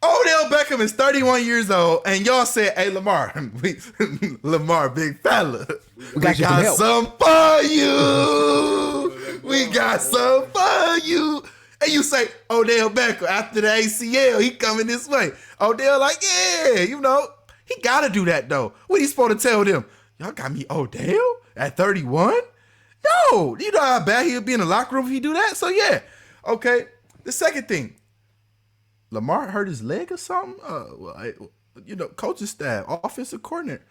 Odell Beckham is 31 years old, and y'all said, "Hey, Lamar, Lamar, big fella, we got you some help. some for you. We got some for you." And you say, Odell Beckham, after the ACL, he coming this way. Odell like, yeah, he got to do that, though. What he supposed to tell them? Y'all got me Odell at 31? No. You know how bad he'll be in the locker room if he do that? So, yeah. Okay. The second thing. Lamar hurt his leg or something? Coaching staff, offensive coordinator.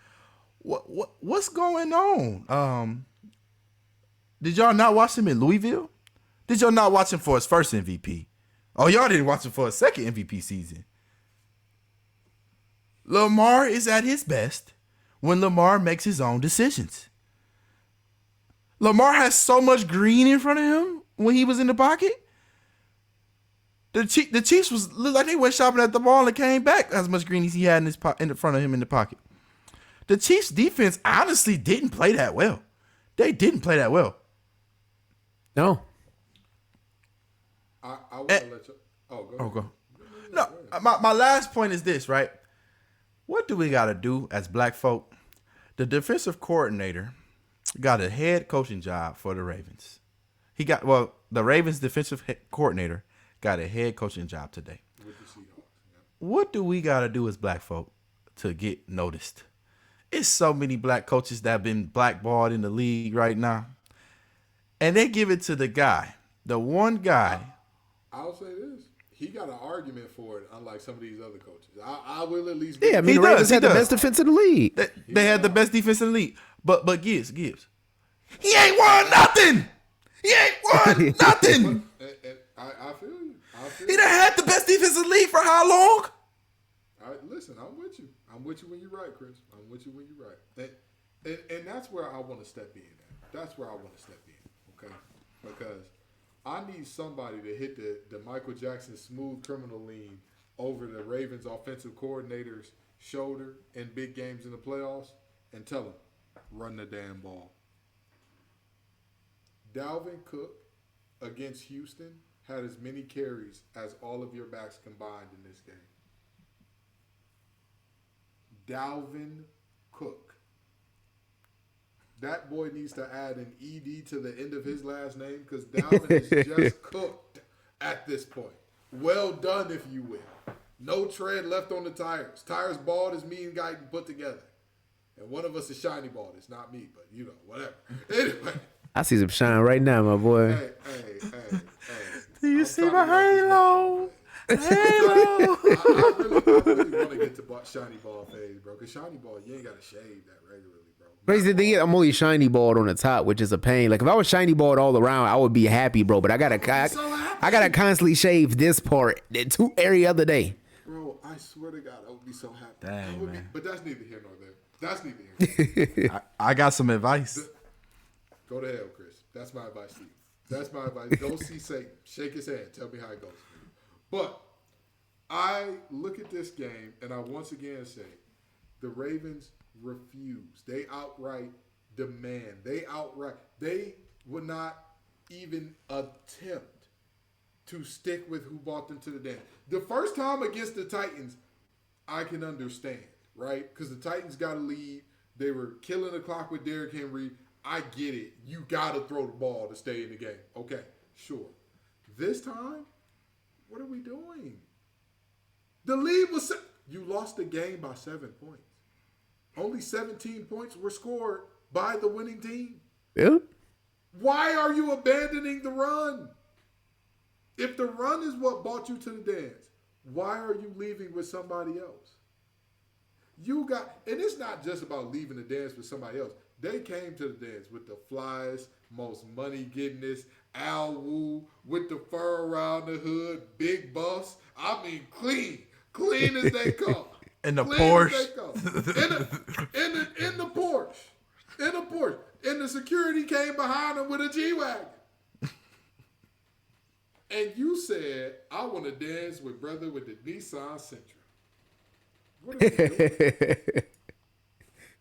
What's going on? Did y'all not watch him in Louisville? Did y'all not watch him for his first MVP? Oh, y'all didn't watch him for his second MVP season. Lamar is at his best when Lamar makes his own decisions. Lamar has so much green in front of him when he was in the pocket. The Chiefs looked like they went shopping at the mall and came back as much green as he had in the front of him in the pocket. The Chiefs defense honestly didn't play that well. They didn't play that well. No. I want to let you. Oh, go ahead. Go. No, my last point is this, right? What do we got to do as black folk? The defensive coordinator got a head coaching job for the Ravens. The Ravens defensive coordinator got a head coaching job today. With the Seahawks. Yeah. What do we got to do as black folk to get noticed? It's so many black coaches that have been blackballed in the league right now. And they give it to the one guy. I'll say this. He got an argument for it, unlike some of these other coaches. I will at least. Yeah, I mean, He the Ravens does, he had the does. best defense in the league. They had the best defense in the league. But Gibbs. He ain't won nothing. He ain't won nothing. And I feel you. He done had the best defense in the league for how long? All right, listen, I'm with you. I'm with you when you're right, Chris. I'm with you when you're right. And that's where I want to step in at. That's where I want to step in, okay? Because I need somebody to hit the Michael Jackson smooth criminal lean over the Ravens offensive coordinator's shoulder in big games in the playoffs and tell him, run the damn ball. Dalvin Cook against Houston had as many carries as all of your backs combined in this game. Dalvin Cook. That boy needs to add an ED to the end of his last name because Dalvin is just cooked at this point. Well done, if you will. No tread left on the tires. Tires bald as me and Guy can put together. And one of us is shiny bald. It's not me, but you know, whatever. Anyway. I see some shine right now, my boy. Hey. Do you see my halo? Halo. I really want to get to shiny ball phase, bro. Because shiny ball, you ain't got to shave that regularly, bro. Crazy thing is, I'm only shiny balled on the top, which is a pain. Like if I was shiny balled all around, I would be happy, bro. But I gotta constantly shave this part every other day. Bro, I swear to God, I would be so happy. Dang, man. But that's neither here nor there. That's neither here nor there. I got some advice. Go to hell, Chris. That's my advice to you. That's my advice. Go see Satan. Shake his hand. Tell me how it goes. But I look at this game, and I once again say the Ravens refuse. They outright demand. They would not even attempt to stick with who brought them to the dance. The first time against the Titans, I can understand, right? Because the Titans got a lead. They were killing the clock with Derrick Henry. I get it. You got to throw the ball to stay in the game. Okay, sure. This time, what are we doing? The lead was you lost the game by 7 points. Only 17 points were scored by the winning team. Yep. Why are you abandoning the run? If the run is what brought you to the dance, why are you leaving with somebody else? And it's not just about leaving the dance with somebody else. They came to the dance with the flyest, most money-gettingest, Al Wu with the fur around the hood, big buffs. I mean, clean as they come. In the clean Porsche. as they come. In the Porsche. And the security came behind them with a G-Wagon. And you said, I want to dance with brother with the Nissan Sentra. What are you doing?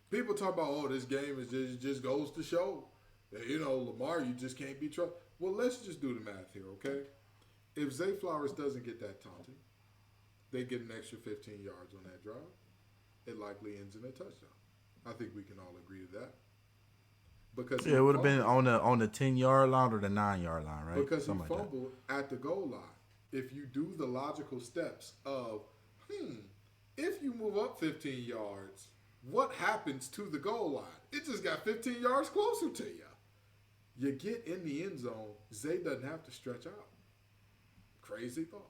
People talk about, oh, this game is just goes to show that, Lamar, you just can't be trusted. Well, let's just do the math here, okay? If Zay Flowers doesn't get that taunting, they get an extra 15 yards on that drive. It likely ends in a touchdown. I think we can all agree to that. Because it would have been on the 10-yard line or the 9-yard line, right? Because something he fumbled at the goal line. If you do the logical steps of, if you move up 15 yards, what happens to the goal line? It just got 15 yards closer to you. You get in the end zone, Zay doesn't have to stretch out. Crazy thought.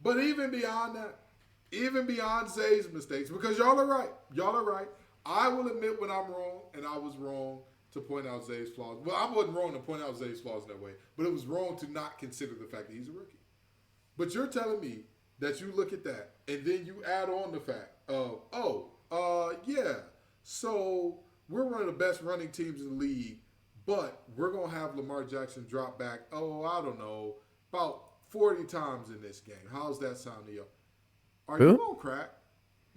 But even beyond that, even beyond Zay's mistakes, because y'all are right. I will admit when I'm wrong, and I was wrong to point out Zay's flaws. Well, I wasn't wrong to point out Zay's flaws in that way, but it was wrong to not consider the fact that he's a rookie. But you're telling me that you look at that, and then you add on the fact of, so we're one of the best running teams in the league, but we're going to have Lamar Jackson drop back, I don't know, about 40 times in this game. How's that sound to you? Are you going to crack?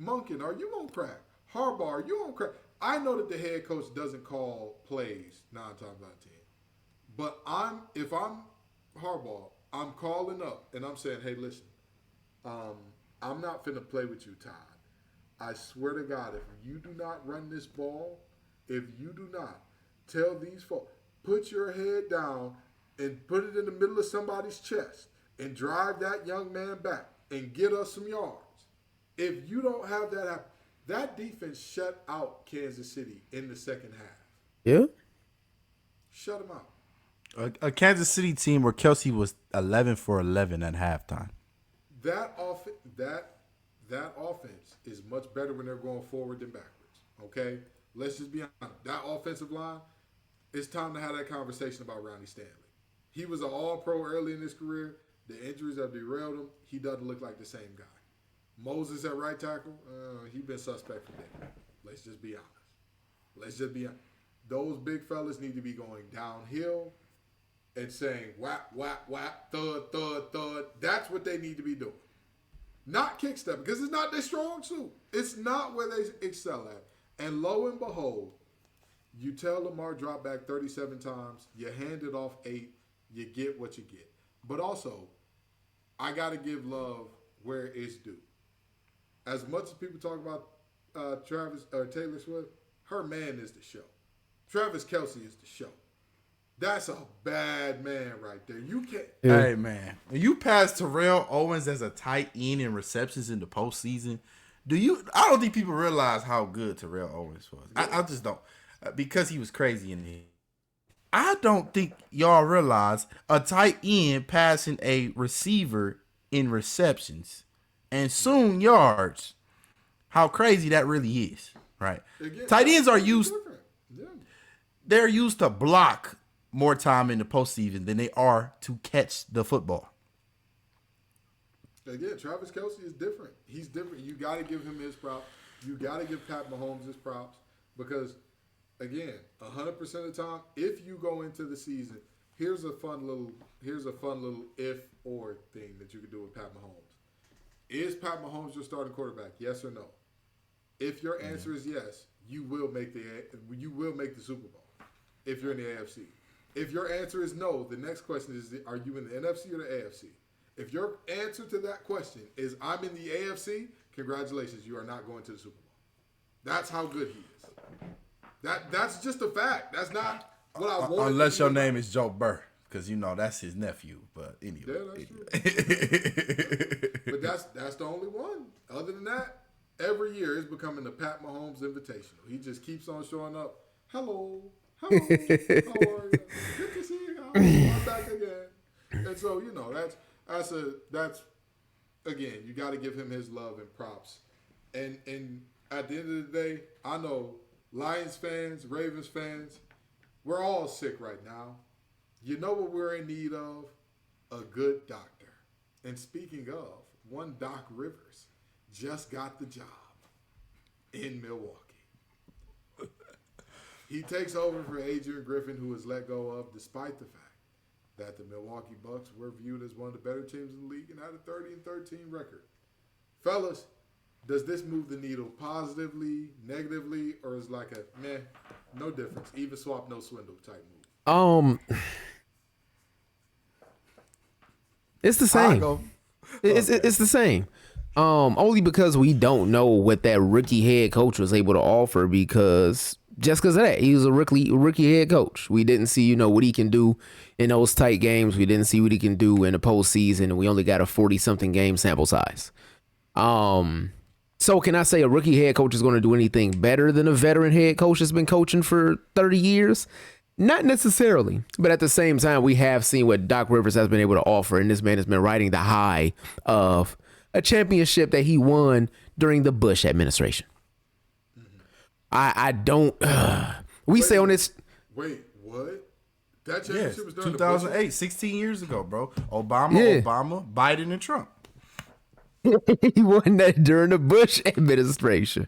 Monken, are you going to crack? Harbaugh, are you going to crack? I know that the head coach doesn't call plays 9 times out of 10. But if I'm Harbaugh, I'm calling up and I'm saying, hey, listen, I'm not finna play with you, Todd. I swear to God, if you do not run this ball, tell these folks, put your head down and put it in the middle of somebody's chest and drive that young man back and get us some yards. If you don't have that happen, that defense shut out Kansas City in the second half. Yeah. Shut them out. A Kansas City team where Kelsey was 11 for 11 at halftime. That offense is much better when they're going forward than backwards. Okay? Let's just be honest. That offensive line, it's time to have that conversation about Ronnie Stanley. He was an all-pro early in his career. The injuries have derailed him. He doesn't look like the same guy. Moses at right tackle, he's been suspect for day. Let's just be honest. Those big fellas need to be going downhill and saying whap, whap, whap, thud, thud, thud. That's what they need to be doing. Not kick step, because it's not their strong suit. It's not where they excel at. And lo and behold, you tell Lamar drop back 37 times, you hand it off 8, you get what you get. But also, I got to give love where it's due. As much as people talk about Taylor Swift, her man is the show. Travis Kelce is the show. That's a bad man right there. You can't. Yeah. Hey, man. When you pass Terrell Owens as a tight end in receptions in the postseason, I don't think people realize how good Terrell Owens was. I just don't. Because he was crazy in here. I don't think y'all realize a tight end passing a receiver in receptions and soon yards, how crazy that really is, right? Again, tight ends are used. Yeah. They're used to block more time in the postseason than they are to catch the football. Again, Travis Kelce is different. He's different. You got to give him his props. You got to give Pat Mahomes his props because, again, 100% of the time, if you go into the season, here's a fun little if or thing that you can do with Pat Mahomes. Is Pat Mahomes your starting quarterback? Yes or no? If your answer is yes, you will make the Super Bowl if you're in the AFC. If your answer is no, the next question is, are you in the NFC or the AFC? If your answer to that question is, I'm in the AFC, congratulations, you are not going to the Super Bowl. That's how good he is. That's just a fact. That's not what I want. Unless your name is Joe Burr, because that's his nephew. But anyway. Yeah, that's true. But that's the only one. Other than that, every year it's becoming the Pat Mahomes Invitational. He just keeps on showing up. Hello. How are you? Good to see you. I'm back again. And so, that's again, you got to give him his love and props. And at the end of the day, I know Lions fans, Ravens fans, we're all sick right now. You know what we're in need of? A good doctor. And speaking of, one Doc Rivers just got the job in Milwaukee. He takes over for Adrian Griffin, who was let go of, despite the fact that the Milwaukee Bucks were viewed as one of the better teams in the league and had a 30-13 record. Fellas, does this move the needle positively, negatively, or is like a meh, no difference, even swap, no swindle type move? It's the same. It's the same. Only because we don't know what that rookie head coach was able to offer because of that. He was a rookie head coach. We didn't see, what he can do in those tight games. We didn't see what he can do in the postseason, and we only got a 40-something game sample size. So can I say a rookie head coach is going to do anything better than a veteran head coach that's been coaching for 30 years? Not necessarily, but at the same time, we have seen what Doc Rivers has been able to offer, and this man has been riding the high of a championship that he won during the Bush administration. I don't. We say on this. Wait, what? That championship was during 2008, the 16 years ago, bro. Obama, Biden, and Trump. He won that during the Bush administration.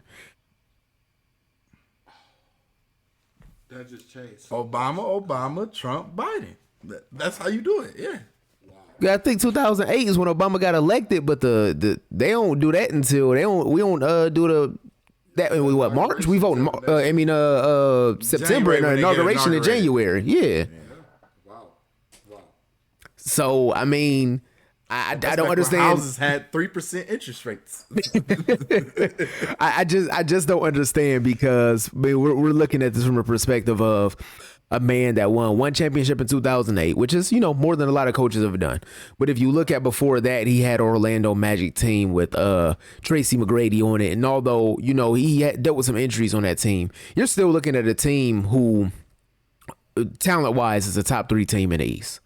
That just changed. Obama, Trump, Biden. That's how you do it. Yeah. Wow. Yeah, I think 2008 is when Obama got elected, but they don't do that until we don't do March? We vote September and inauguration in January. Yeah. Wow. So I mean, I don't understand. Houses had 3% interest rates. I just don't understand because we're looking at this from a perspective of a man that won one championship in 2008, which is, more than a lot of coaches have done. But if you look at before that, he had Orlando Magic team with Tracy McGrady on it. And although, he had dealt with some injuries on that team, you're still looking at a team who, talent-wise, is a top 3 team in the East.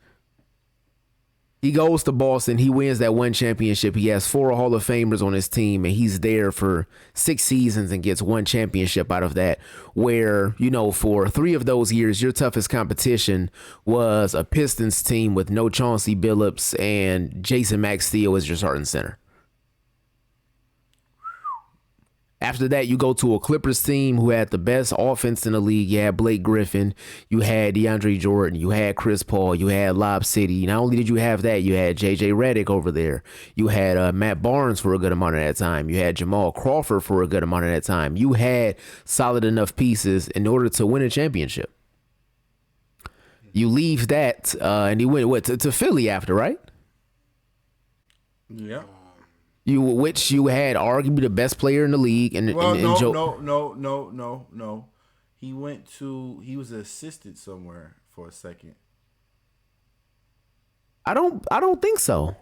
He goes to Boston. He wins that one championship. He has 4 Hall of Famers on his team, and he's there for 6 seasons and gets one championship out of that. Where, for 3 of those years, your toughest competition was a Pistons team with no Chauncey Billups and Jason Maxfield as your starting center. After that, you go to a Clippers team who had the best offense in the league. You had Blake Griffin, you had DeAndre Jordan, you had Chris Paul, you had Lob City. Not only did you have that, you had J.J. Redick over there. You had Matt Barnes for a good amount of that time. You had Jamal Crawford for a good amount of that time. You had solid enough pieces in order to win a championship. You leave that, and you went to Philly after, right? Yeah. Which you had arguably the best player in the league, and Well, and no. He was an assistant somewhere for a second. I don't think so.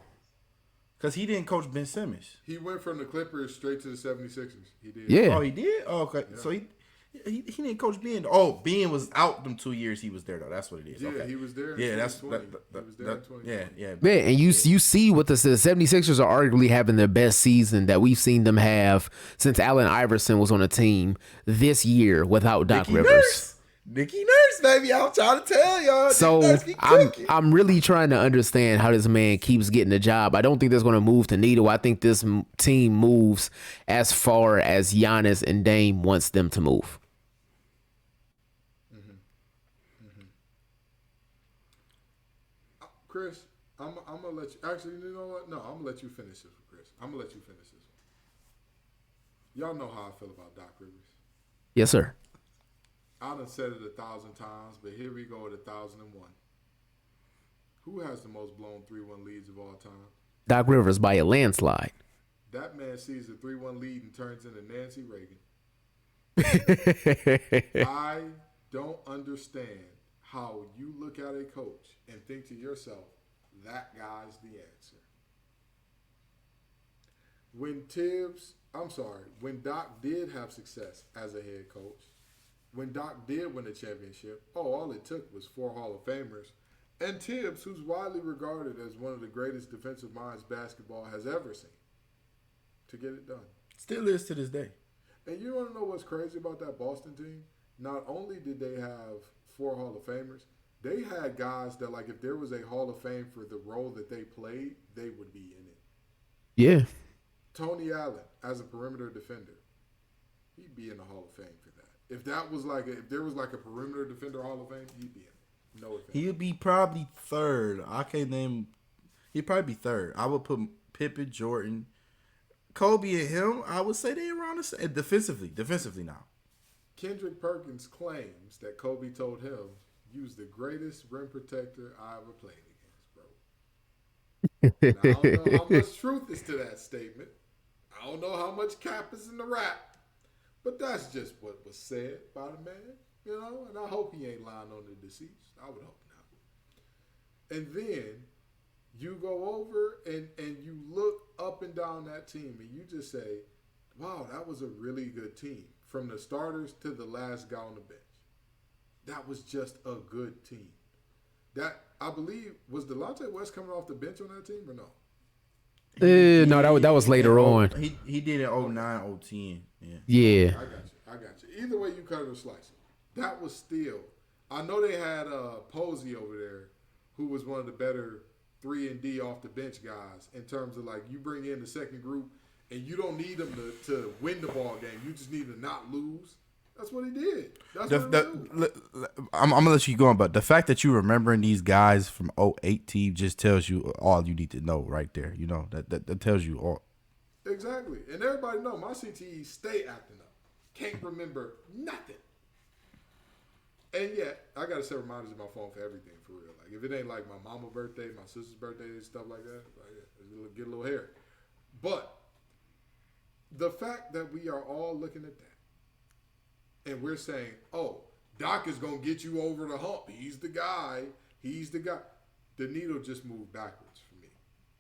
Because he didn't coach Ben Simmons. He went from the Clippers straight to the 76ers. He did. Yeah. Oh, he did? Oh, okay. Yeah. So he didn't coach Ben. Oh, Ben was out them 2 years he was there, though. That's what it is. Yeah, okay. He was there. Yeah, he was there in 2020. Yeah. Man, and you see what the 76ers are arguably having their best season that we've seen them have since Allen Iverson was on the team this year without Doc Rivers. Nicky Nurse, baby. I'm trying to tell y'all. So I'm really trying to understand how this man keeps getting a job. I don't think that's going to move the needle. I think this team moves as far as Giannis and Dame wants them to move. Chris, I'm gonna let you. Actually, you know what? No, I'm gonna let you finish this one, Chris. I'm gonna let you finish this one. Y'all know how I feel about Doc Rivers. Yes, sir. I done said it 1,000 times, but here we go at 1,001. Who has the most blown 3-1 leads of all time? Doc Rivers by a landslide. That man sees the 3-1 lead and turns into Nancy Reagan. I don't understand how you look at a coach and think to yourself, that guy's the answer. When Doc did have success as a head coach, when Doc did win a championship, all it took was 4 Hall of Famers and Tibbs, who's widely regarded as one of the greatest defensive minds basketball has ever seen, to get it done. Still is to this day. And you want to know what's crazy about that Boston team? Not only did they have 4 Hall of Famers, they had guys that, like, if there was a Hall of Fame for the role that they played, they would be in it. Yeah. Tony Allen, as a perimeter defender, he'd be in the Hall of Fame for that. If there was like a perimeter defender Hall of Fame, he'd be in it. No offense. He'd be probably third. I can't name. He'd probably be third. I would put Pippen, Jordan, Kobe, and him. I would say they around the same defensively now. Kendrick Perkins claims that Kobe told him, "Use the greatest rim protector I ever played against, bro." Now, I don't know how much truth is to that statement. I don't know how much cap is in the rap, but that's just what was said by the man, and I hope he ain't lying on the deceased. I would hope not. And then you go over and you look up and down that team and you just say, wow, that was a really good team. From the starters to the last guy on the bench. That was just a good team. That, I believe, was Delonte West coming off the bench on that team or no? No, that was later on. He did it 09, 010. Yeah. I got you. Either way you cut it or slice it. That was still. I know they had Posey over there, who was one of the better 3-and-D off the bench guys in terms of, like, you bring in the second group and you don't need them to win the ball game. You just need to not lose. That's what he did. I'm gonna let you go on, but the fact that you remembering these guys from 08 team just tells you all you need to know right there. That tells you all. Exactly, and everybody know my CTE stay acting up. Can't remember nothing. And yet, I gotta set reminders in my phone for everything for real. Like if it ain't like my mama's birthday, my sister's birthday, and stuff like that, get a little hairy. But the fact that we are all looking at that. And we're saying, oh, Doc is gonna get you over the hump. He's the guy. He's the guy. The needle just moved backwards for me.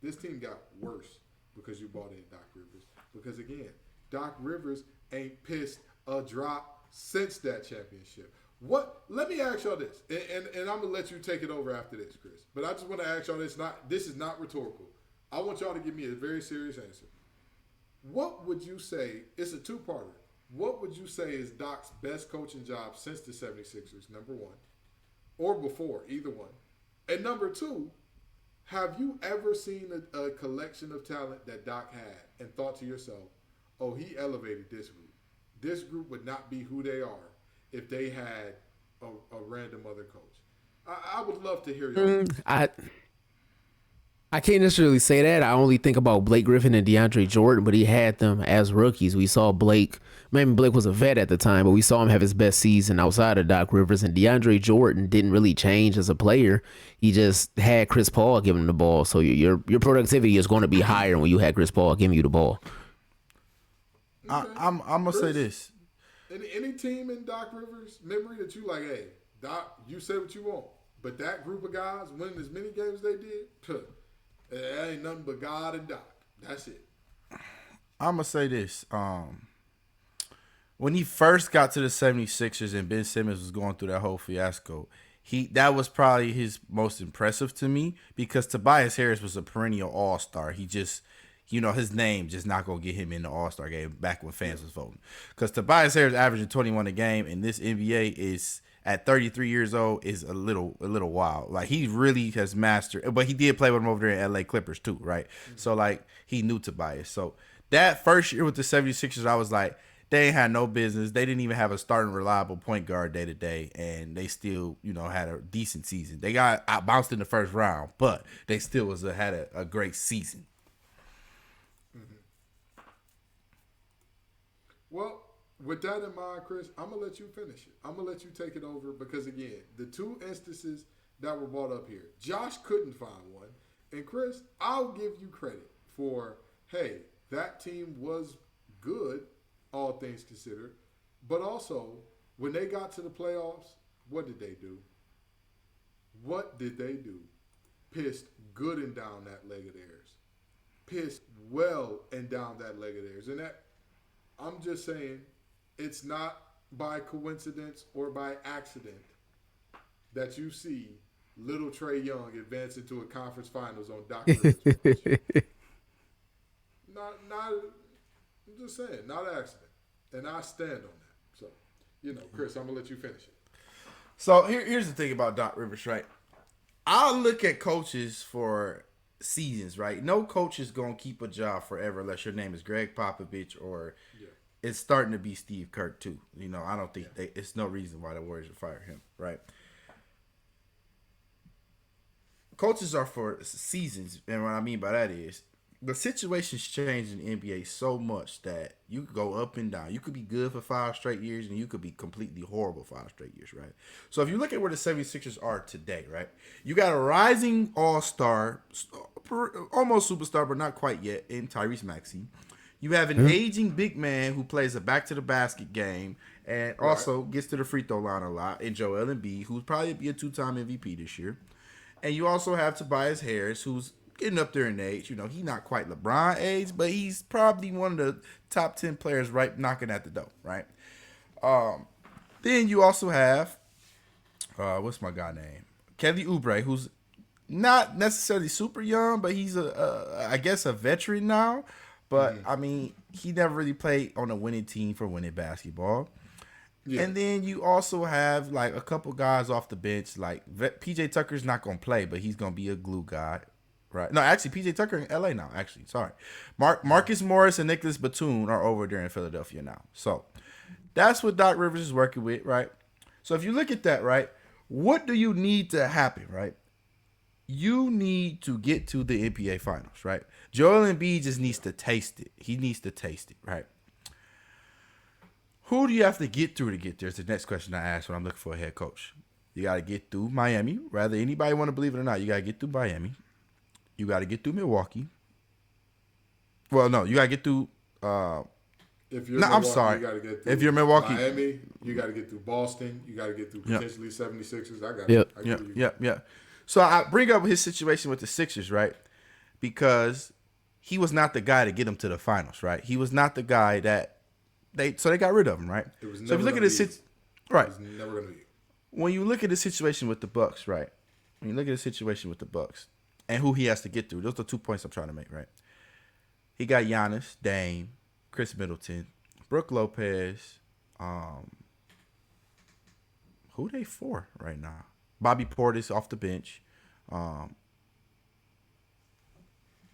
This team got worse because you brought in Doc Rivers. Because again, Doc Rivers ain't pissed a drop since that championship. What? Let me ask y'all this, and I'm gonna let you take it over after this, Chris. But I just want to ask y'all this. This is not rhetorical. I want y'all to give me a very serious answer. What would you say? It's a two-parter. What would you say is Doc's best coaching job since the 76ers, number one, or before, either one? And number two, have you ever seen a collection of talent that Doc had and thought to yourself, oh, he elevated this group. This group would not be who they are if they had a random other coach. I would love to hear your I can't necessarily say that. I only think about Blake Griffin and DeAndre Jordan, but he had them as rookies. We saw Blake, maybe Blake was a vet at the time, but we saw him have his best season outside of Doc Rivers. And DeAndre Jordan didn't really change as a player. He just had Chris Paul giving him the ball. So your productivity is going to be higher when you had Chris Paul giving you the ball. Okay. I'm gonna say this. Any team in Doc Rivers' memory that you like, hey, Doc, you say what you want, but that group of guys winning as many games as they did, it ain't nothing but God and Doc. That's it. I'm gonna say this. When he first got to the 76ers and Ben Simmons was going through that whole fiasco, that was probably his most impressive to me because Tobias Harris was a perennial all-star. He just, his name just not going to get him in the all-star game back when fans was voting. Because Tobias Harris averaging 21 a game in this NBA is at 33 years old is a little wild. Like he really has mastered, but he did play with him over there in LA Clippers too, right? Mm-hmm. So like he knew Tobias. So that first year with the 76ers, I was like, they ain't had no business. They didn't even have a starting reliable point guard day to day, and they still, had a decent season. They got out bounced in the first round, but they still had a great season. Mm-hmm. Well, with that in mind, Chris, I'm gonna let you finish it. I'm gonna let you take it over because again, the two instances that were brought up here, Josh couldn't find one, and Chris, I'll give you credit for, hey, that team was good, all things considered. But also, when they got to the playoffs, what did they do? What did they do? Pissed good and down that leg of theirs. Pissed well and down that leg of theirs. And that, I'm just saying, it's not by coincidence or by accident that you see little Trae Young advance into a conference finals on Doc Rivers. I'm just saying, not an accident. And I stand on that. So, Chris, I'm going to let you finish it. So here's the thing about Doc Rivers, right? I'll look at coaches for seasons, right? No coach is going to keep a job forever unless your name is Greg Popovich or it's starting to be Steve Kerr too. I don't think it's no reason why the Warriors would fire him, right? Coaches are for seasons, and what I mean by that is the situation's changed in the NBA so much that you could go up and down. You could be good for 5 straight years, and you could be completely horrible 5 straight years, right? So if you look at where the 76ers are today, right, you got a rising all-star, almost superstar, but not quite yet, in Tyrese Maxey. You have an aging big man who plays a back-to-the-basket game and also gets to the free throw line a lot, in Joel Embiid, who's probably be a 2-time MVP this year. And you also have Tobias Harris, who's getting up there in age. He's not quite LeBron age, but he's probably one of the top 10 players right knocking at the door, right? Then you also have, what's my guy name? Kelly Oubre, who's not necessarily super young, but he's I guess a veteran now. But, I mean, he never really played on a winning team for winning basketball. Yeah. And then you also have, like, a couple guys off the bench. Like, P.J. Tucker's not going to play, but he's going to be a glue guy. Right. No, actually, P.J. Tucker in L.A. now, actually. Sorry. Marcus Morris and Nicholas Batum are over there in Philadelphia now. So, that's what Doc Rivers is working with, right? So, if you look at that, right, what do you need to happen, right? You need to get to the NBA Finals, right? Joel Embiid just needs to taste it. He needs to taste it, right? Who do you have to get through to get there? Is the next question I ask when I'm looking for a head coach. You got to get through Miami. Whether anybody want to believe it or not, you got to get through Miami. You got to get through Milwaukee. Well, no, you got to get through If you're No, I'm Milwaukee, sorry. you got to get through If you're Milwaukee, Miami, you got to get through Boston. You got to get through Yep. potentially 76ers. I got Yep. it. I get you. Yeah. So I bring up his situation with the Sixers, right? Because he was not the guy to get them to the finals, right? He was not the guy that they got rid of him, right? It was So if never you look at gonna this, be- right? It's never going to be. When you look at the situation with the Bucks, right? When you look at the situation with the Bucks and who he has to get through, those are the 2 points I'm trying to make, right? He got Giannis, Dame, Chris Middleton, Brook Lopez. Who they for right now? Bobby Portis off the bench. I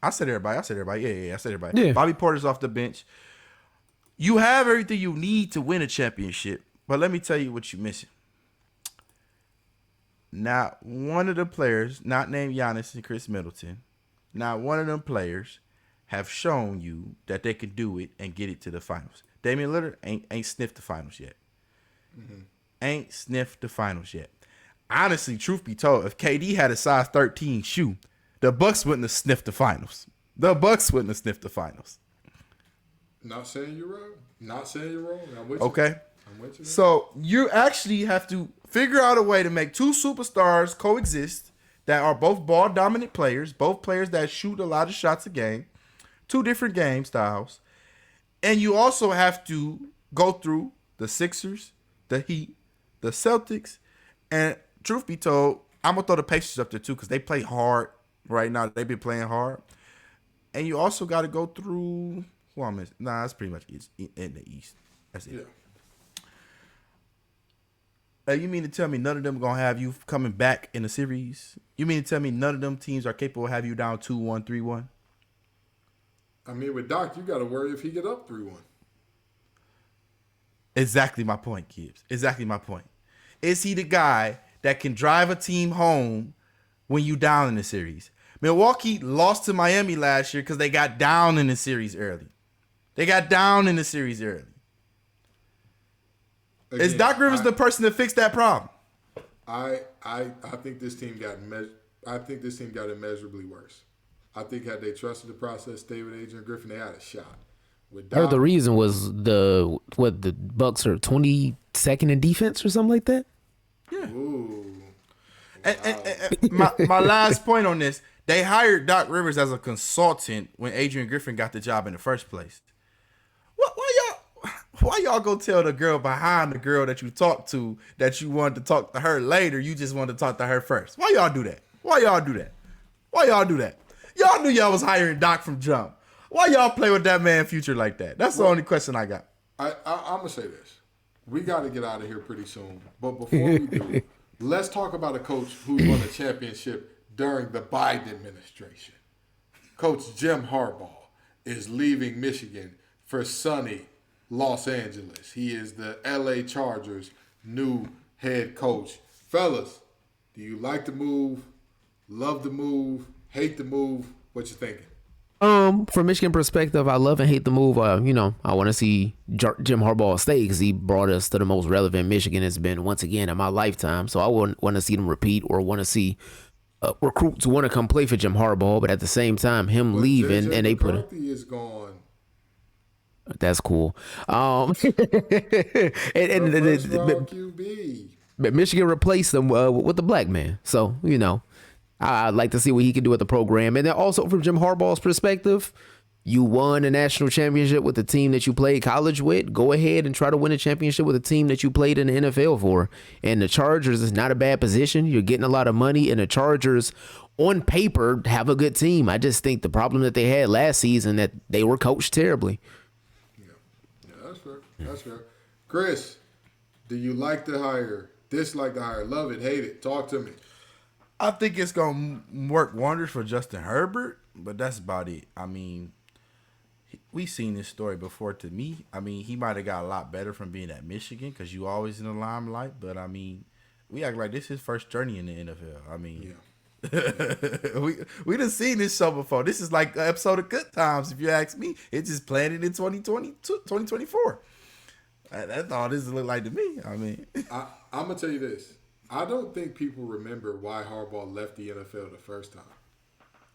said everybody. Yeah, I said everybody. Yeah. Bobby Portis off the bench. You have everything you need to win a championship, but let me tell you what you're missing. Not one of the players, not named Giannis and Chris Middleton, not one of them players have shown you that they can do it and get it to the finals. Damian Lillard ain't sniffed the finals yet. Ain't sniffed the finals yet. Honestly, truth be told, if KD had a size 13 shoe, the Bucks wouldn't have sniffed the finals. The Bucks wouldn't have sniffed the finals. Not saying you're wrong. Not saying you're wrong. I'm with Okay? you. I'm with you. So you actually have to figure out a way to make two superstars coexist that are both ball dominant players, both players that shoot a lot of shots a game, two different game styles. And you also have to go through the Sixers, the Heat, the Celtics, and truth be told, I'm going to throw the Pacers up there too because they play hard right now. They've been playing hard. And you also got to go through, who I'm missing? Nah, that's pretty much in the East. That's it. Yeah. You mean to tell me none of them going to have you coming back in the series? You mean to tell me none of them teams are capable of having you down 2-1, 3-1? I mean, with Doc, you got to worry if he get up 3-1. Exactly my point, Gibbs. Exactly my point. Is he the guy that can drive a team home when you down in the series? Milwaukee lost to Miami last year because they got down in the series early. Again, Is Doc Rivers the person to fix that problem? I think this team got I think this team got immeasurably worse. I think had they trusted the process, David, Adrian Griffin, they had a shot. With I heard Doc, the reason was the Bucks are 22nd in defense or something like that. ooh, And my last point on this, they hired Doc Rivers as a consultant when Adrian Griffin got the job in the first place. Why y'all go tell the girl behind the girl that you talked to that you wanted to talk to her later, you just wanted to talk to her first? Why y'all do that? Y'all knew y'all was hiring Doc from jump. Why y'all play with that man's future like that? That's the only question I got. I'm gonna say this: we got to get out of here pretty soon. But before we do, let's talk about a coach who won a championship during the Biden administration. Coach Jim Harbaugh is leaving Michigan for sunny Los Angeles. He is the LA Chargers' new head coach. Fellas, do you like the move? Love the move? Hate the move? What you thinking? From Michigan perspective, I love and hate the move. I want to see Jim Harbaugh stay because he brought us to the most relevant Michigan has been once again in my lifetime. So I wouldn't want to see them repeat or want to see recruits want to come play for Jim Harbaugh. But at the same time, him leaving JJ and they put McCarthy is gone. that's cool. First round QB. But Michigan replaced them with the black man. So, I'd like to see what he can do with the program. And then also from Jim Harbaugh's perspective, you won a national championship with the team that you played college with. Go ahead and try to win a championship with a team that you played in the NFL for. And the Chargers is not a bad position. You're getting a lot of money, and the Chargers on paper have a good team. I just think the problem that they had last season that they were coached terribly. Yeah, that's fair. That's fair. Chris, do you like the hire? Dislike the hire? Love it? Hate it? Talk to me. I think it's going to work wonders for Justin Herbert, but that's about it. I mean, we've seen this story before to me. I mean, he might have got a lot better from being at Michigan because you always in the limelight, but I mean, we act like this is his first journey in the NFL. I mean, we done seen this show before. This is like an episode of Good Times, if you ask me. It's just planned in 2024. That's all this look like to me. I mean, I'm going to tell you this. I don't think people remember why Harbaugh left the NFL the first time.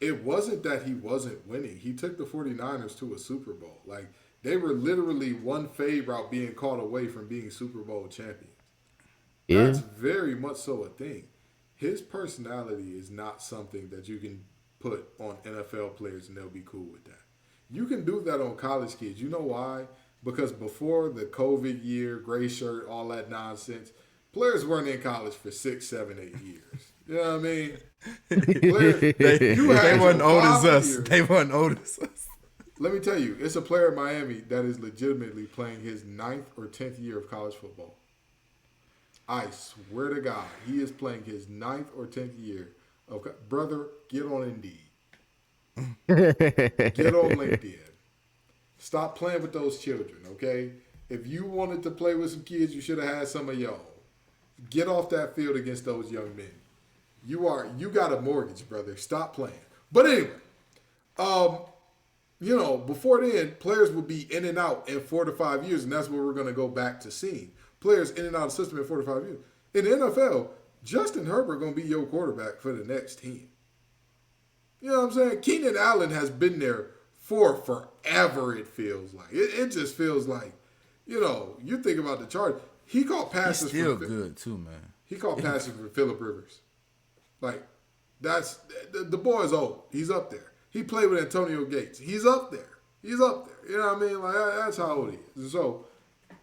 It wasn't that he wasn't winning. He took the 49ers to a Super Bowl. Like, They were literally one fade route being called away from being Super Bowl champions. Yeah. That's very much so a thing. His personality is not something that you can put on NFL players and they'll be cool with that. You can do that on college kids. You know why? Because before the COVID year, gray shirt, all that nonsense, players weren't in college for 6, 7, 8 years. You know what I mean? Players, They wasn't old as us. years. They wasn't old as us. Let me tell you, it's a player in Miami that is legitimately playing his 9th or 10th year of college football. I swear to God, he is playing his 9th or 10th year of brother. Get on Indeed. Get on LinkedIn. Stop playing with those children, okay? If you wanted to play with some kids, you should have had some of y'all. Get off that field against those young men. You got a mortgage, brother. Stop playing. But anyway, before then, players would be in and out in 4 to 5 years, and that's what we're going to go back to seeing. Players in and out of the system in 4 to 5 years. In the NFL, Justin Herbert going to be your quarterback for the next team. You know what I'm saying? Keenan Allen has been there for forever, it feels like. It just feels like, you think about the Chargers. He caught passes. He's still good, too, man. He caught passes for Phillip Rivers. Like, that's the boy's old. He's up there. He played with Antonio Gates. He's up there. You know what I mean? Like, that's how old he is. So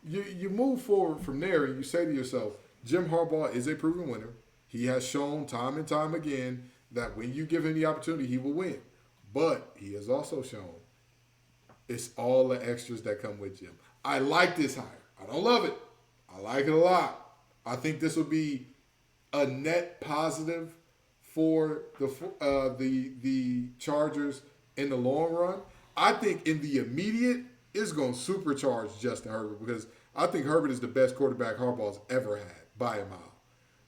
you move forward from there and you say to yourself, Jim Harbaugh is a proven winner. He has shown time and time again that when you give him the opportunity, he will win. But he has also shown it's all the extras that come with Jim. I like this hire. I don't love it. I like it a lot. I think this will be a net positive for the Chargers in the long run. I think in the immediate, it's going to supercharge Justin Herbert because I think Herbert is the best quarterback Harbaugh's ever had by a mile.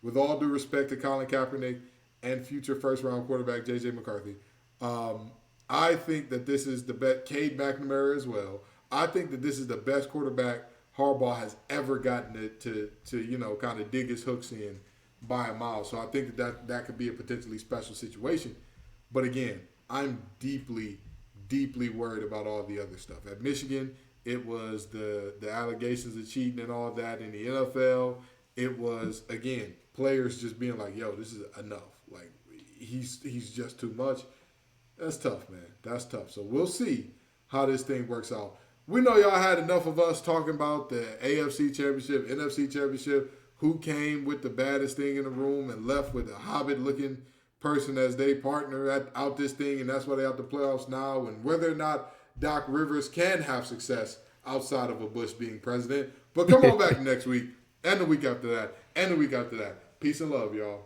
With all due respect to Colin Kaepernick and future first-round quarterback J.J. McCarthy, I think that this is the best. Cade McNamara as well. I think that this is the best quarterback Harbaugh has ever gotten to kind of dig his hooks in by a mile. So I think that could be a potentially special situation. But again, I'm deeply, deeply worried about all the other stuff. At Michigan, it was the allegations of cheating and all that. In the NFL, it was, again, players just being like, yo, this is enough. Like, he's just too much. That's tough, man. That's tough. So we'll see how this thing works out. We know y'all had enough of us talking about the AFC Championship, NFC Championship, who came with the baddest thing in the room and left with a Hobbit-looking person as they partner out this thing, and that's why they're out the playoffs now, and whether or not Doc Rivers can have success outside of a Bush being president. But come on back next week, and the week after that, and the week after that. Peace and love, y'all.